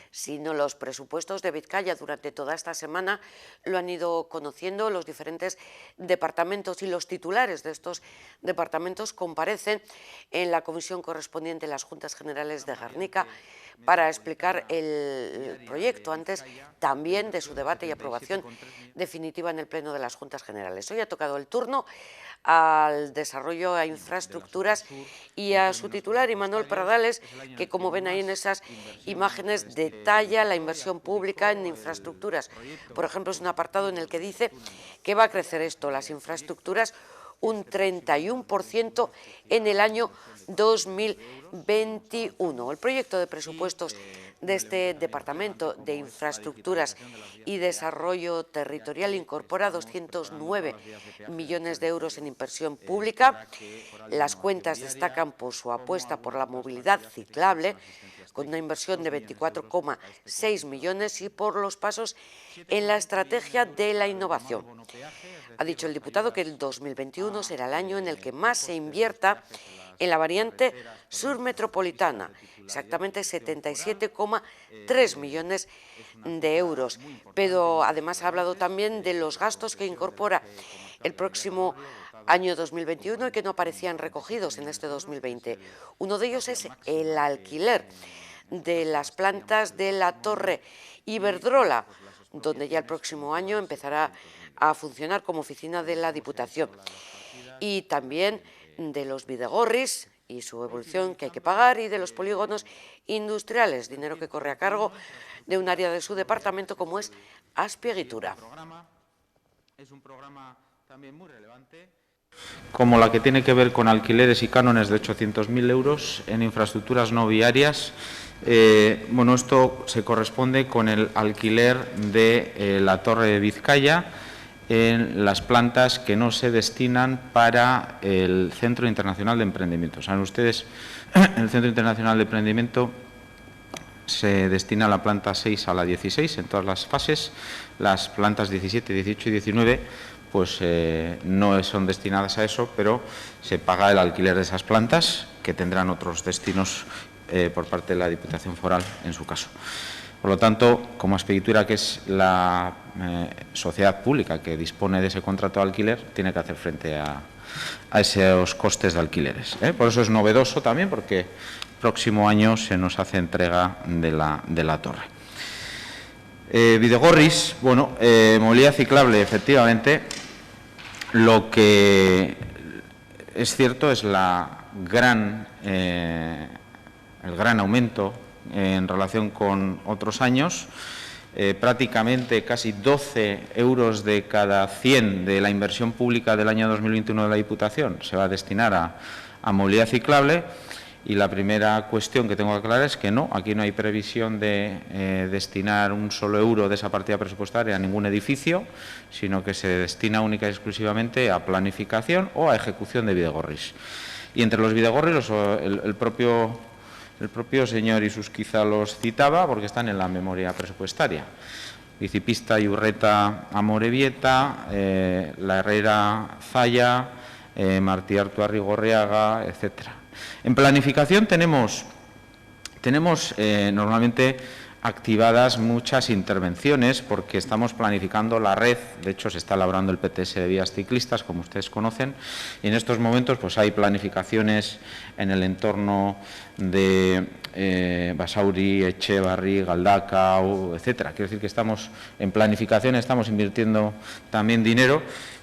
sino los presupuestos de Vizcaya. Durante toda esta semana lo han ido conociendo los diferentes departamentos y los titulares de estos departamentos comparecen en la comisión correspondiente en las Juntas Generales de Gernika para explicar el proyecto antes también de su debate y aprobación definitiva en el Pleno de las Juntas Generales. Hoy ha tocado el turno al desarrollo, a infraestructuras y a su titular, Imanol Pradales, que como ven ahí en esas imágenes detalla la inversión pública en infraestructuras. Por ejemplo, es un apartado en el que dice que va a crecer esto, las infraestructuras, un 31% en el año 2021. El proyecto de presupuestos de este Departamento de Infraestructuras y Desarrollo Territorial incorpora 209 millones de euros en inversión pública. Las cuentas destacan por su apuesta por la movilidad ciclable, con una inversión de 24,6 millones, y por los pasos en la estrategia de la innovación. Ha dicho el diputado que el 2021 será el año en el que más se invierta en la variante sur metropolitana, exactamente 77,3 millones de euros. Pero además ha hablado también de los gastos que incorpora el próximo año 2021 y que no aparecían recogidos en este 2020. Uno de ellos es el alquiler de las plantas de la Torre Iberdrola, donde ya el próximo año empezará a funcionar como oficina de la Diputación. Y también de los bidegorris y su evolución que hay que pagar, y de los polígonos industriales, dinero que corre a cargo de un área de su departamento como es Azpiegitura.
Es un programa también muy relevante, como la que tiene que ver con alquileres y cánones de 800.000 euros en infraestructuras no viarias. Bueno, esto se corresponde con el alquiler de la Torre de Vizcaya en las plantas que no se destinan para el Centro Internacional de Emprendimiento. Saben ustedes, el Centro Internacional de Emprendimiento se destina a la planta 6 a la 16 en todas las fases. Las plantas 17, 18 y 19 pues no son destinadas a eso, pero se paga el alquiler de esas plantas, que tendrán otros destinos por parte de la Diputación Foral en su caso. Por lo tanto, como Azpiegitura, que es la sociedad pública que dispone de ese contrato de alquiler, tiene que hacer frente a esos costes de alquileres. Por eso es novedoso también, porque el próximo año se nos hace entrega de la torre. Bidegorris, bueno, movilidad ciclable, efectivamente. Lo que es cierto es el gran aumento en relación con otros años. Prácticamente casi 12 euros de cada 100 de la inversión pública del año 2021 de la Diputación se va a destinar a movilidad ciclable. Y la primera cuestión que tengo que aclarar es que no, aquí no hay previsión de destinar un solo euro de esa partida presupuestaria a ningún edificio, sino que se destina única y exclusivamente a planificación o a ejecución de bidegorris. Y entre los bidegorris, el propio señor Isus quizá los citaba porque están en la memoria presupuestaria. Bicipista Iurreta Amorebieta, La Herrera Zaya, Martí Artuarri Gorriaga, etcétera. En planificación tenemos normalmente activadas muchas intervenciones porque estamos planificando la red. De hecho, se está elaborando el PTS de vías ciclistas, como ustedes conocen, y en estos momentos pues hay planificaciones en el entorno de Basauri, Echevarri, Galdakao, etcétera. Quiero decir que estamos en planificación, estamos invirtiendo también dinero,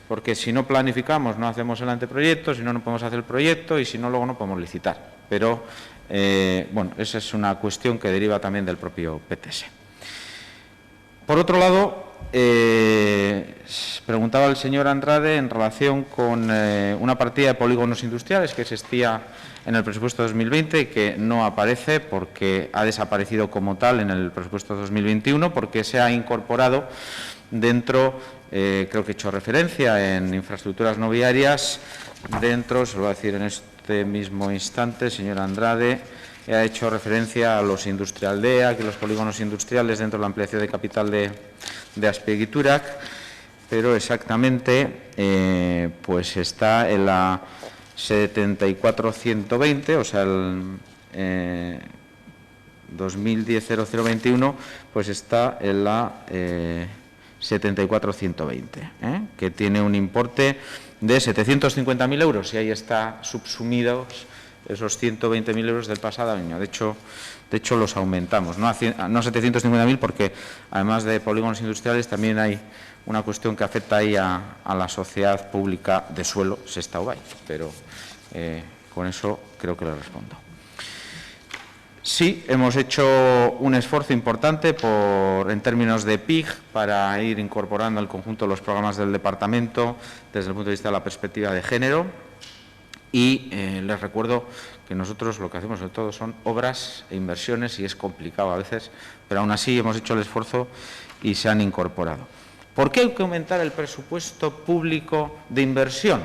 porque si no planificamos no hacemos el anteproyecto, si no, no podemos hacer el proyecto y si no, luego no podemos licitar. Pero bueno, esa es una cuestión que deriva también del propio PTS. Por otro lado, preguntaba el señor Andrade en relación con una partida de polígonos industriales que existía en el presupuesto 2020 y que no aparece porque ha desaparecido como tal en el presupuesto 2021, porque se ha incorporado dentro, creo que he hecho referencia en infraestructuras no viarias, dentro, se lo voy a decir en este mismo instante, señor Andrade, ha hecho referencia a los Industrialdea, que los polígonos industriales dentro de la ampliación de capital de Azpiegitura, pero exactamente pues está en la 74.120, o sea, el 2010-0021, pues está en la 74.120, que tiene un importe de 750.000 euros y ahí está subsumidos esos 120.000 euros del pasado año. De hecho los aumentamos, no 750.000, porque además de polígonos industriales también hay una cuestión que afecta ahí a la sociedad pública de suelo, Sestao Bai, pero con eso creo que le respondo. Sí, hemos hecho un esfuerzo importante en términos de PIG para ir incorporando al conjunto de los programas del departamento desde el punto de vista de la perspectiva de género, y les recuerdo que nosotros lo que hacemos sobre todo son obras e inversiones y es complicado a veces, pero aún así hemos hecho el esfuerzo y se han incorporado. ¿Por qué hay que aumentar el presupuesto público de inversión?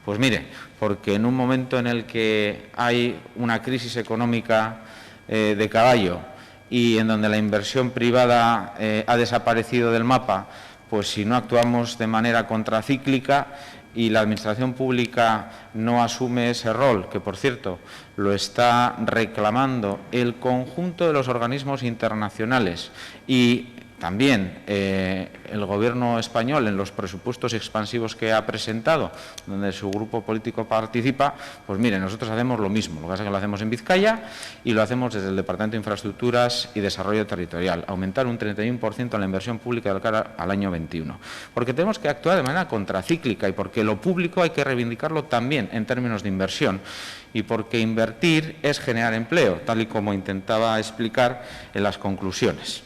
Pues mire, porque en un momento en el que hay una crisis económica de caballo y en donde la inversión privada ha desaparecido del mapa, pues si no actuamos de manera contracíclica y la administración pública no asume ese rol, que por cierto lo está reclamando el conjunto de los organismos internacionales y también el Gobierno español en los presupuestos expansivos que ha presentado, donde su grupo político participa, pues mire, nosotros hacemos lo mismo. Lo que pasa es que lo hacemos en Vizcaya y lo hacemos desde el Departamento de Infraestructuras y Desarrollo Territorial, aumentar un 31% en la inversión pública de cara al año 21. Porque tenemos que actuar de manera contracíclica y porque lo público hay que reivindicarlo también en términos de inversión. Y porque invertir es generar empleo, tal y como intentaba explicar en las conclusiones.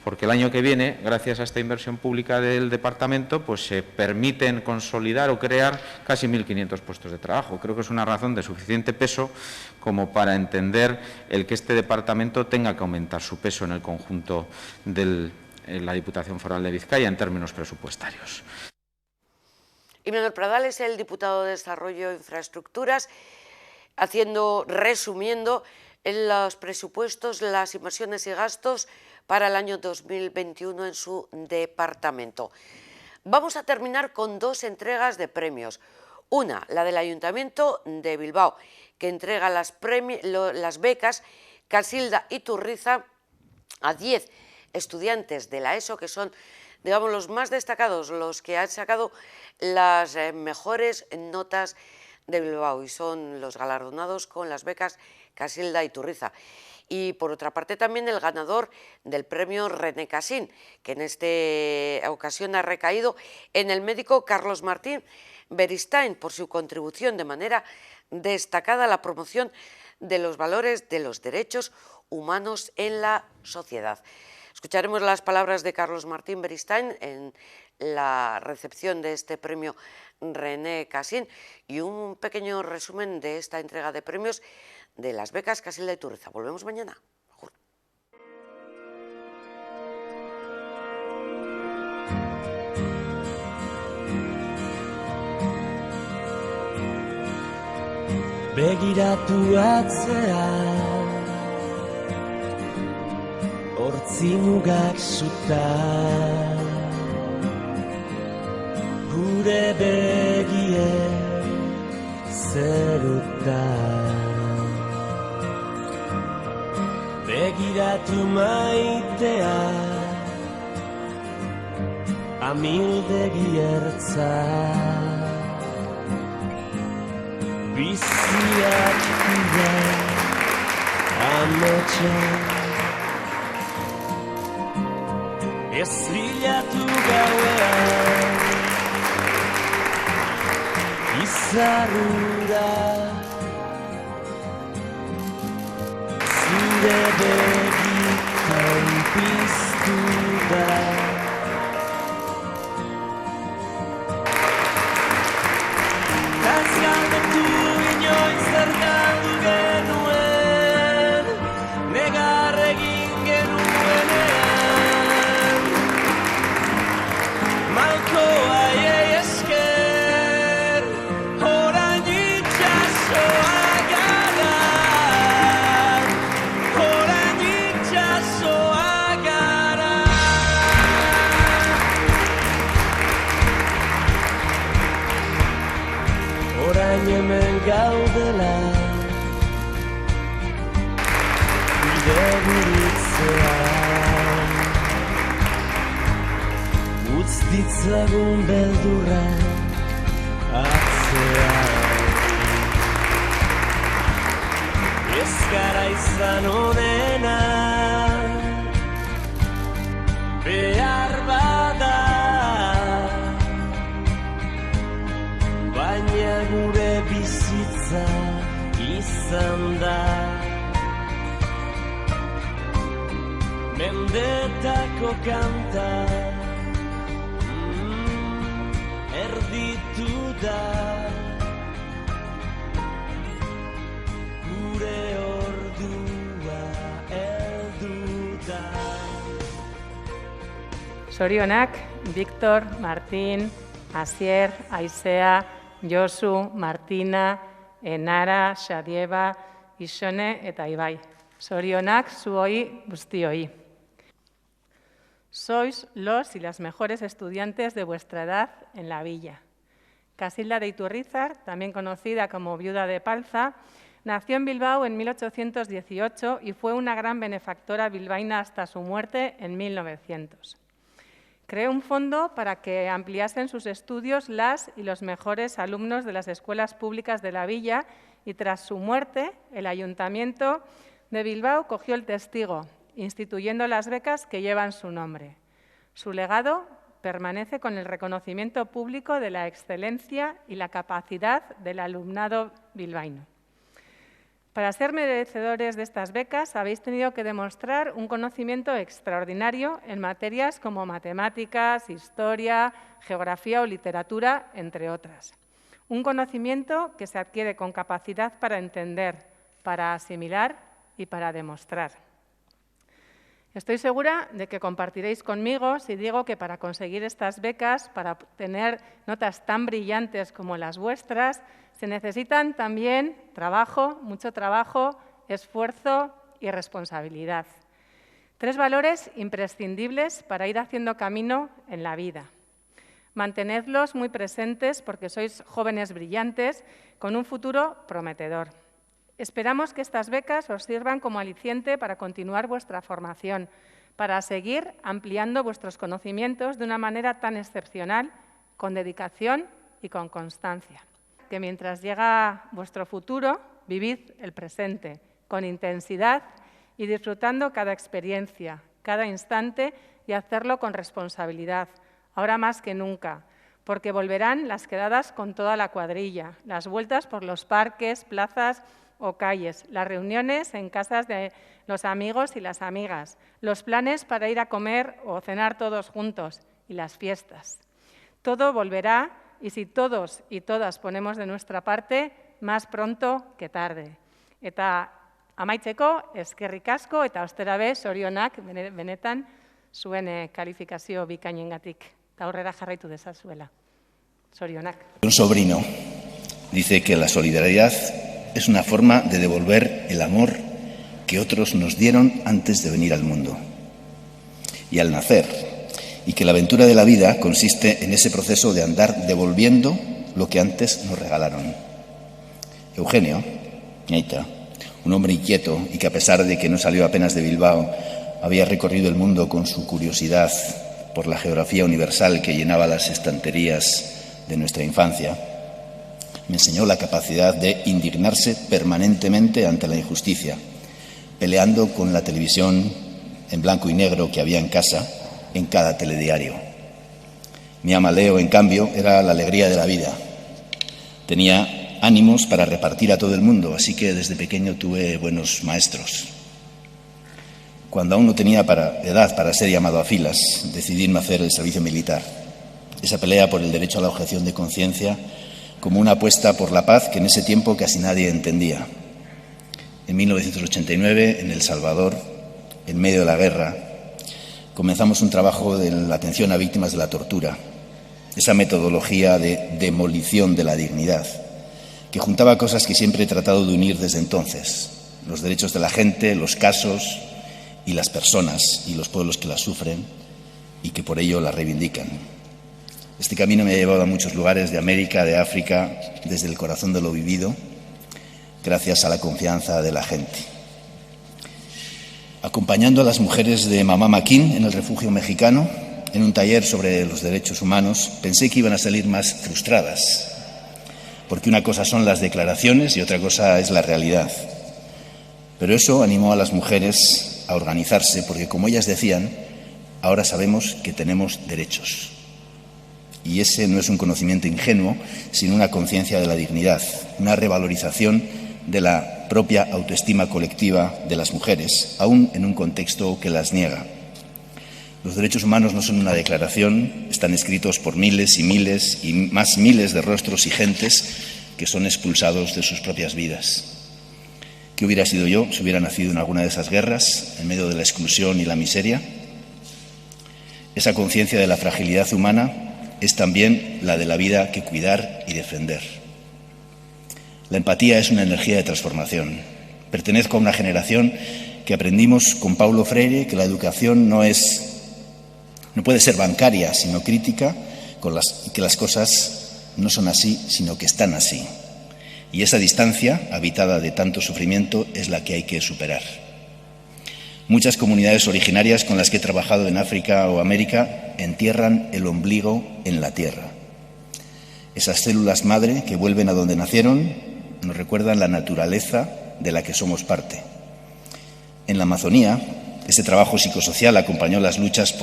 Porque el año que viene, gracias a esta inversión pública del departamento, pues se permiten consolidar o crear casi 1.500 puestos de trabajo. Creo que es una razón de suficiente peso como para entender el que este departamento tenga que aumentar su peso en el conjunto de la Diputación Foral de Vizcaya en términos presupuestarios.
Imanol Pradal es el diputado de Desarrollo e Infraestructuras, resumiendo en los presupuestos las inversiones y gastos para el año 2021 en su departamento. Vamos a terminar con dos entregas de premios. Una, la del Ayuntamiento de Bilbao, que entrega las becas Casilda Iturriza a 10 estudiantes de la ESO, que son, digamos, los más destacados, los que han sacado las mejores notas de Bilbao y son los galardonados con las becas Casilda Iturriza. Y por otra parte también el ganador del premio René Cassin, que en esta ocasión ha recaído en el médico Carlos Martín Beristain por su contribución de manera destacada a la promoción de los valores de los derechos humanos en la sociedad. Escucharemos las palabras de Carlos Martín Beristain en la recepción de este premio René Cassin y un pequeño resumen de esta entrega de premios de las becas Casilda Iturriza. Volvemos mañana.
Begiratu atzean Hortzi mugak suta gure begie zeruta begiratu maitea amildegi ertza biziak dira ametxe ez bilatu gauean izarrura zure begitan piztu da ez galdetu inoiz zer galdu genuen negar egin genuenean malko haiei esker orain itxasoa gara orain itxasoa gara orain hemen gaudela bide burutzean utz ditzagun beldurra atzean ez gara izan onena behar bada baina gure bizitza izan da mendetako kanta erditu da gure ordua heldu da.
Zorionak, Victor, Martín, Asier, Aizea, Josu, Martina, Enara, Xadieba, Isone eta Ibai. Zorionak zuoi guztioi. Sois los y las mejores estudiantes de vuestra edad en la villa. Casilda de Iturrizar, también conocida como Viuda de Palza, nació en Bilbao en 1818 y fue una gran benefactora bilbaína hasta su muerte en 1900. Creó un fondo para que ampliasen sus estudios las y los mejores alumnos de las escuelas públicas de la villa y tras su muerte el Ayuntamiento de Bilbao cogió el testigo, instituyendo las becas que llevan su nombre. Su legado permanece con el reconocimiento público de la excelencia y la capacidad del alumnado bilbaíno. Para ser merecedores de estas becas habéis tenido que demostrar un conocimiento extraordinario en materias como matemáticas, historia, geografía o literatura, entre otras. Un conocimiento que se adquiere con capacidad para entender, para asimilar y para demostrar. Estoy segura de que compartiréis conmigo si digo que para conseguir estas becas, para obtener notas tan brillantes como las vuestras, se necesitan también trabajo, mucho trabajo, esfuerzo y responsabilidad. 3 valores imprescindibles para ir haciendo camino en la vida. Mantenedlos muy presentes porque sois jóvenes brillantes con un futuro prometedor. Esperamos que estas becas os sirvan como aliciente para continuar vuestra formación, para seguir ampliando vuestros conocimientos de una manera tan excepcional, con dedicación y con constancia. Que mientras llega vuestro futuro, vivid el presente con intensidad y disfrutando cada experiencia, cada instante y hacerlo con responsabilidad, ahora más que nunca, porque volverán las quedadas con toda la cuadrilla, las vueltas por los parques, plazas o calles, las reuniones en casas de los amigos y las amigas, los planes para ir a comer o cenar todos juntos y las fiestas. Todo volverá y si todos y todas ponemos de nuestra parte, más pronto que tarde. Eta amaitzeko, eskerrik asko eta ostera be, zorionak benetan zuen kalifikazio bikainengatik. Eta aurrera jarraitu dezazuela. Zorionak.
Un sobrino dice que la solidaridad es una forma de devolver el amor que otros nos dieron antes de venir al mundo. y al nacer, y que la aventura de la vida consiste en ese proceso de andar devolviendo lo que antes nos regalaron. Eugenio, Ñaita, un hombre inquieto y que a pesar de que no salió apenas de Bilbao, había recorrido el mundo con su curiosidad por la geografía universal que llenaba las estanterías de nuestra infancia, me enseñó la capacidad de indignarse permanentemente ante la injusticia, peleando con la televisión en blanco y negro que había en casa, en cada telediario. Mi ama Leo, en cambio, era la alegría de la vida. Tenía ánimos para repartir a todo el mundo, así que desde pequeño tuve buenos maestros. Cuando aún no tenía edad para ser llamado a filas, decidí no hacer el servicio militar. Esa pelea por el derecho a la objeción de conciencia como una apuesta por la paz que en ese tiempo casi nadie entendía. En 1989, en El Salvador, en medio de la guerra, comenzamos un trabajo de la atención a víctimas de la tortura, esa metodología de demolición de la dignidad, que juntaba cosas que siempre he tratado de unir desde entonces: los derechos de la gente, los casos y las personas y los pueblos que las sufren y que por ello las reivindican. Este camino me ha llevado a muchos lugares de América, de África, desde el corazón de lo vivido, gracias a la confianza de la gente. Acompañando a las mujeres de Mamá Maquín en el refugio mexicano, en un taller sobre los derechos humanos, pensé que iban a salir más frustradas, porque una cosa son las declaraciones y otra cosa es la realidad. Pero eso animó a las mujeres a organizarse, porque como ellas decían, ahora sabemos que tenemos derechos. Y ese no es un conocimiento ingenuo, sino una conciencia de la dignidad, una revalorización de la propia autoestima colectiva de las mujeres, aún en un contexto que las niega. Los derechos humanos no son una declaración, están escritos por miles y miles y más miles de rostros y gentes que son expulsados de sus propias vidas. ¿Qué hubiera sido yo si hubiera nacido en alguna de esas guerras, en medio de la exclusión y la miseria? Esa conciencia de la fragilidad humana es también la de la vida que cuidar y defender. La empatía es una energía de transformación. Pertenezco a una generación que aprendimos con Paulo Freire que la educación no puede ser bancaria, sino crítica, y que las cosas no son así, sino que están así. Y esa distancia, habitada de tanto sufrimiento, es la que hay que superar. Muchas comunidades originarias con las que he trabajado en África o América entierran el ombligo en la tierra. Esas células madre que vuelven a donde nacieron nos recuerdan la naturaleza de la que somos parte. En la Amazonía, ese trabajo psicosocial acompañó las luchas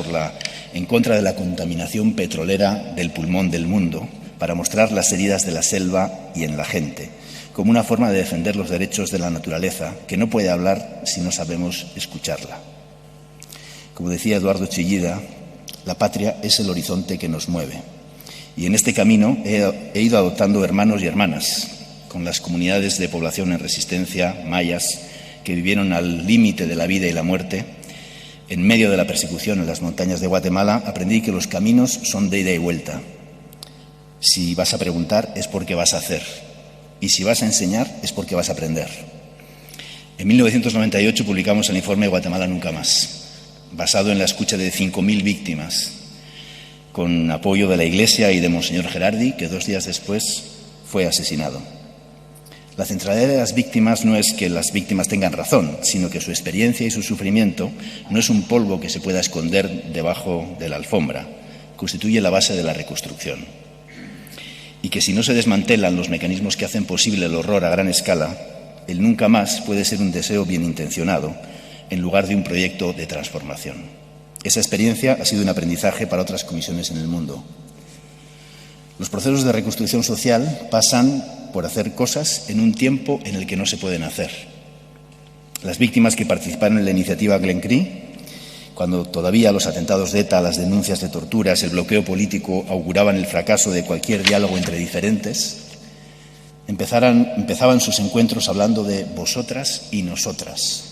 en contra de la contaminación petrolera del pulmón del mundo, para mostrar las heridas de la selva y en la gente, como una forma de defender los derechos de la naturaleza, que no puede hablar si no sabemos escucharla. Como decía Eduardo Chillida, la patria es el horizonte que nos mueve. Y en este camino he ido adoptando hermanos y hermanas, con las comunidades de población en resistencia, mayas, que vivieron al límite de la vida y la muerte. En medio de la persecución en las montañas de Guatemala, aprendí que los caminos son de ida y vuelta. Si vas a preguntar es porque vas a hacer, y si vas a enseñar es porque vas a aprender. En 1998 publicamos el informe Guatemala Nunca Más, basado en la escucha de 5.000 víctimas, con apoyo de la Iglesia y de Monseñor Gerardi, que 2 días después fue asesinado. La centralidad de las víctimas no es que las víctimas tengan razón, sino que su experiencia y su sufrimiento no es un polvo que se pueda esconder debajo de la alfombra, constituye la base de la reconstrucción. Y que si no se desmantelan los mecanismos que hacen posible el horror a gran escala, el nunca más puede ser un deseo bien intencionado en lugar de un proyecto de transformación. Esa experiencia ha sido un aprendizaje para otras comisiones en el mundo. Los procesos de reconstrucción social pasan por hacer cosas en un tiempo en el que no se pueden hacer. Las víctimas que participaron en la iniciativa Glen Cree, cuando todavía los atentados de ETA, las denuncias de torturas, el bloqueo político auguraban el fracaso de cualquier diálogo entre diferentes, empezaban sus encuentros hablando de vosotras y nosotras,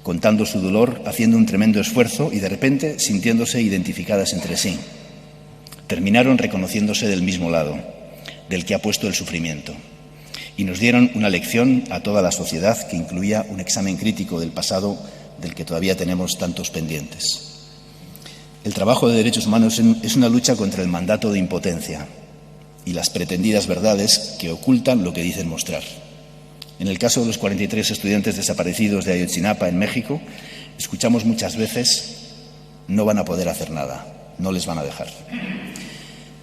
contando su dolor, haciendo un tremendo esfuerzo y de repente sintiéndose identificadas entre sí. Terminaron reconociéndose del mismo lado, del que ha puesto el sufrimiento, y nos dieron una lección a toda la sociedad que incluía un examen crítico del pasado del que todavía tenemos tantos pendientes. El trabajo de derechos humanos es una lucha contra el mandato de impotencia y las pretendidas verdades que ocultan lo que dicen mostrar. En el caso de los 43 estudiantes desaparecidos de Ayotzinapa, en México, escuchamos muchas veces: no van a poder hacer nada, no les van a dejar.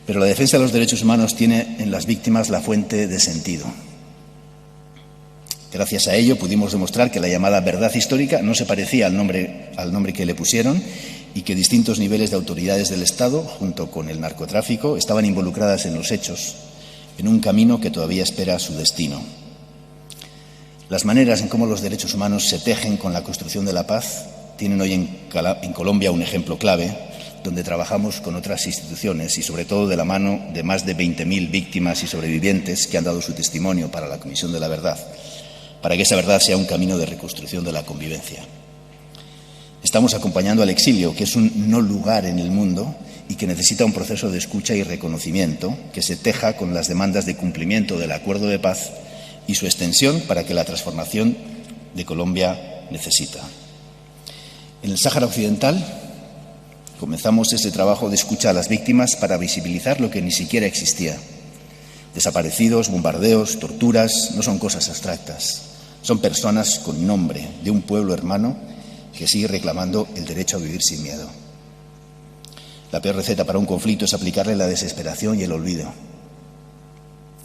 Pero la defensa de los derechos humanos tiene en las víctimas la fuente de sentido. Gracias a ello pudimos demostrar que la llamada verdad histórica no se parecía al nombre que le pusieron y que distintos niveles de autoridades del Estado, junto con el narcotráfico, estaban involucradas en los hechos, en un camino que todavía espera su destino. Las maneras en cómo los derechos humanos se tejen con la construcción de la paz tienen hoy en Colombia un ejemplo clave, donde trabajamos con otras instituciones y sobre todo de la mano de más de 20.000 víctimas y sobrevivientes que han dado su testimonio para la Comisión de la Verdad, para que esa verdad sea un camino de reconstrucción de la convivencia. Estamos acompañando al exilio, que es un no lugar en el mundo y que necesita un proceso de escucha y reconocimiento que se teja con las demandas de cumplimiento del acuerdo de paz y su extensión para que la transformación de Colombia necesita. En el Sáhara Occidental comenzamos ese trabajo de escucha a las víctimas para visibilizar lo que ni siquiera existía. Desaparecidos, bombardeos, torturas no son cosas abstractas, son personas con nombre de un pueblo hermano que sigue reclamando el derecho a vivir sin miedo. La peor receta para un conflicto es aplicarle la desesperación y el olvido.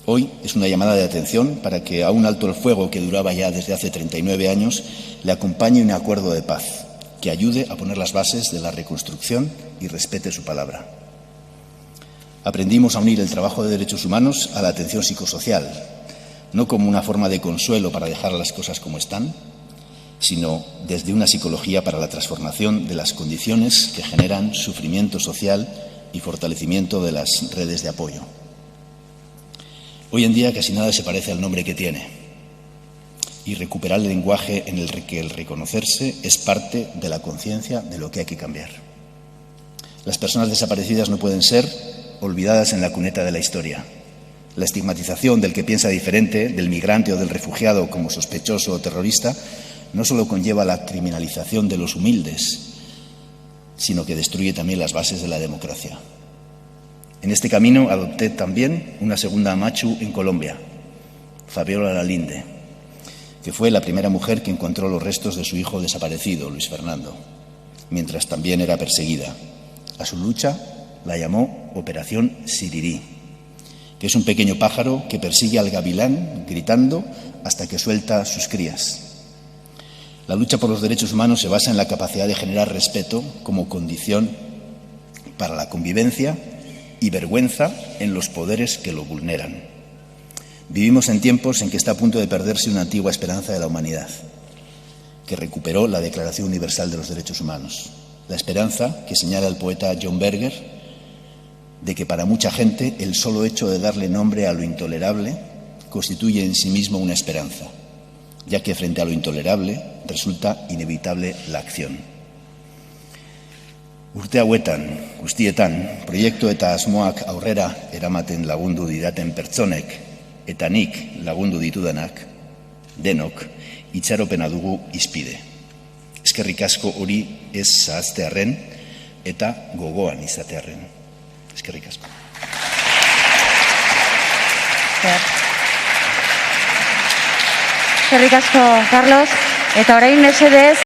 Hoy es una llamada de atención para que a un alto el fuego que duraba ya desde hace 39 años le acompañe un acuerdo de paz que ayude a poner las bases de la reconstrucción y respete su palabra. Aprendimos a unir el trabajo de derechos humanos a la atención psicosocial, no como una forma de consuelo para dejar las cosas como están, sino desde una psicología para la transformación de las condiciones que generan sufrimiento social y fortalecimiento de las redes de apoyo. Hoy en día casi nada se parece al nombre que tiene, y recuperar el lenguaje en el que el reconocerse es parte de la conciencia de lo que hay que cambiar. Las personas desaparecidas no pueden ser olvidadas en la cuneta de la historia. La estigmatización del que piensa diferente, del migrante o del refugiado como sospechoso o terrorista, no solo conlleva la criminalización de los humildes, sino que destruye también las bases de la democracia. En este camino adopté también una segunda machu en Colombia, Fabiola Lalinde, que fue la primera mujer que encontró los restos de su hijo desaparecido, Luis Fernando, mientras también era perseguida. A su lucha la llamó Operación Sirirí, que es un pequeño pájaro que persigue al gavilán gritando hasta que suelta sus crías. La lucha por los derechos humanos se basa en la capacidad de generar respeto como condición para la convivencia y vergüenza en los poderes que lo vulneran. Vivimos en tiempos en que está a punto de perderse una antigua esperanza de la humanidad, que recuperó la Declaración Universal de los Derechos Humanos. La esperanza que señala el poeta John Berger de que para mucha gente el solo hecho de darle nombre a lo intolerable constituye en sí mismo una esperanza, ya que frente a lo intolerable resulta inevitable la acción. Urte hauetan, guztietan, proiektu eta asmoak aurrera eramaten lagundu didaten pertsonek eta nik lagundu ditudanak, denok, itxaropena dugu izpide. Eskerrik asko hori ez zahaztearren eta gogoan izatearren. Eskerrik asko.
Eskerrik asko, Carlos. Eta orain mesedez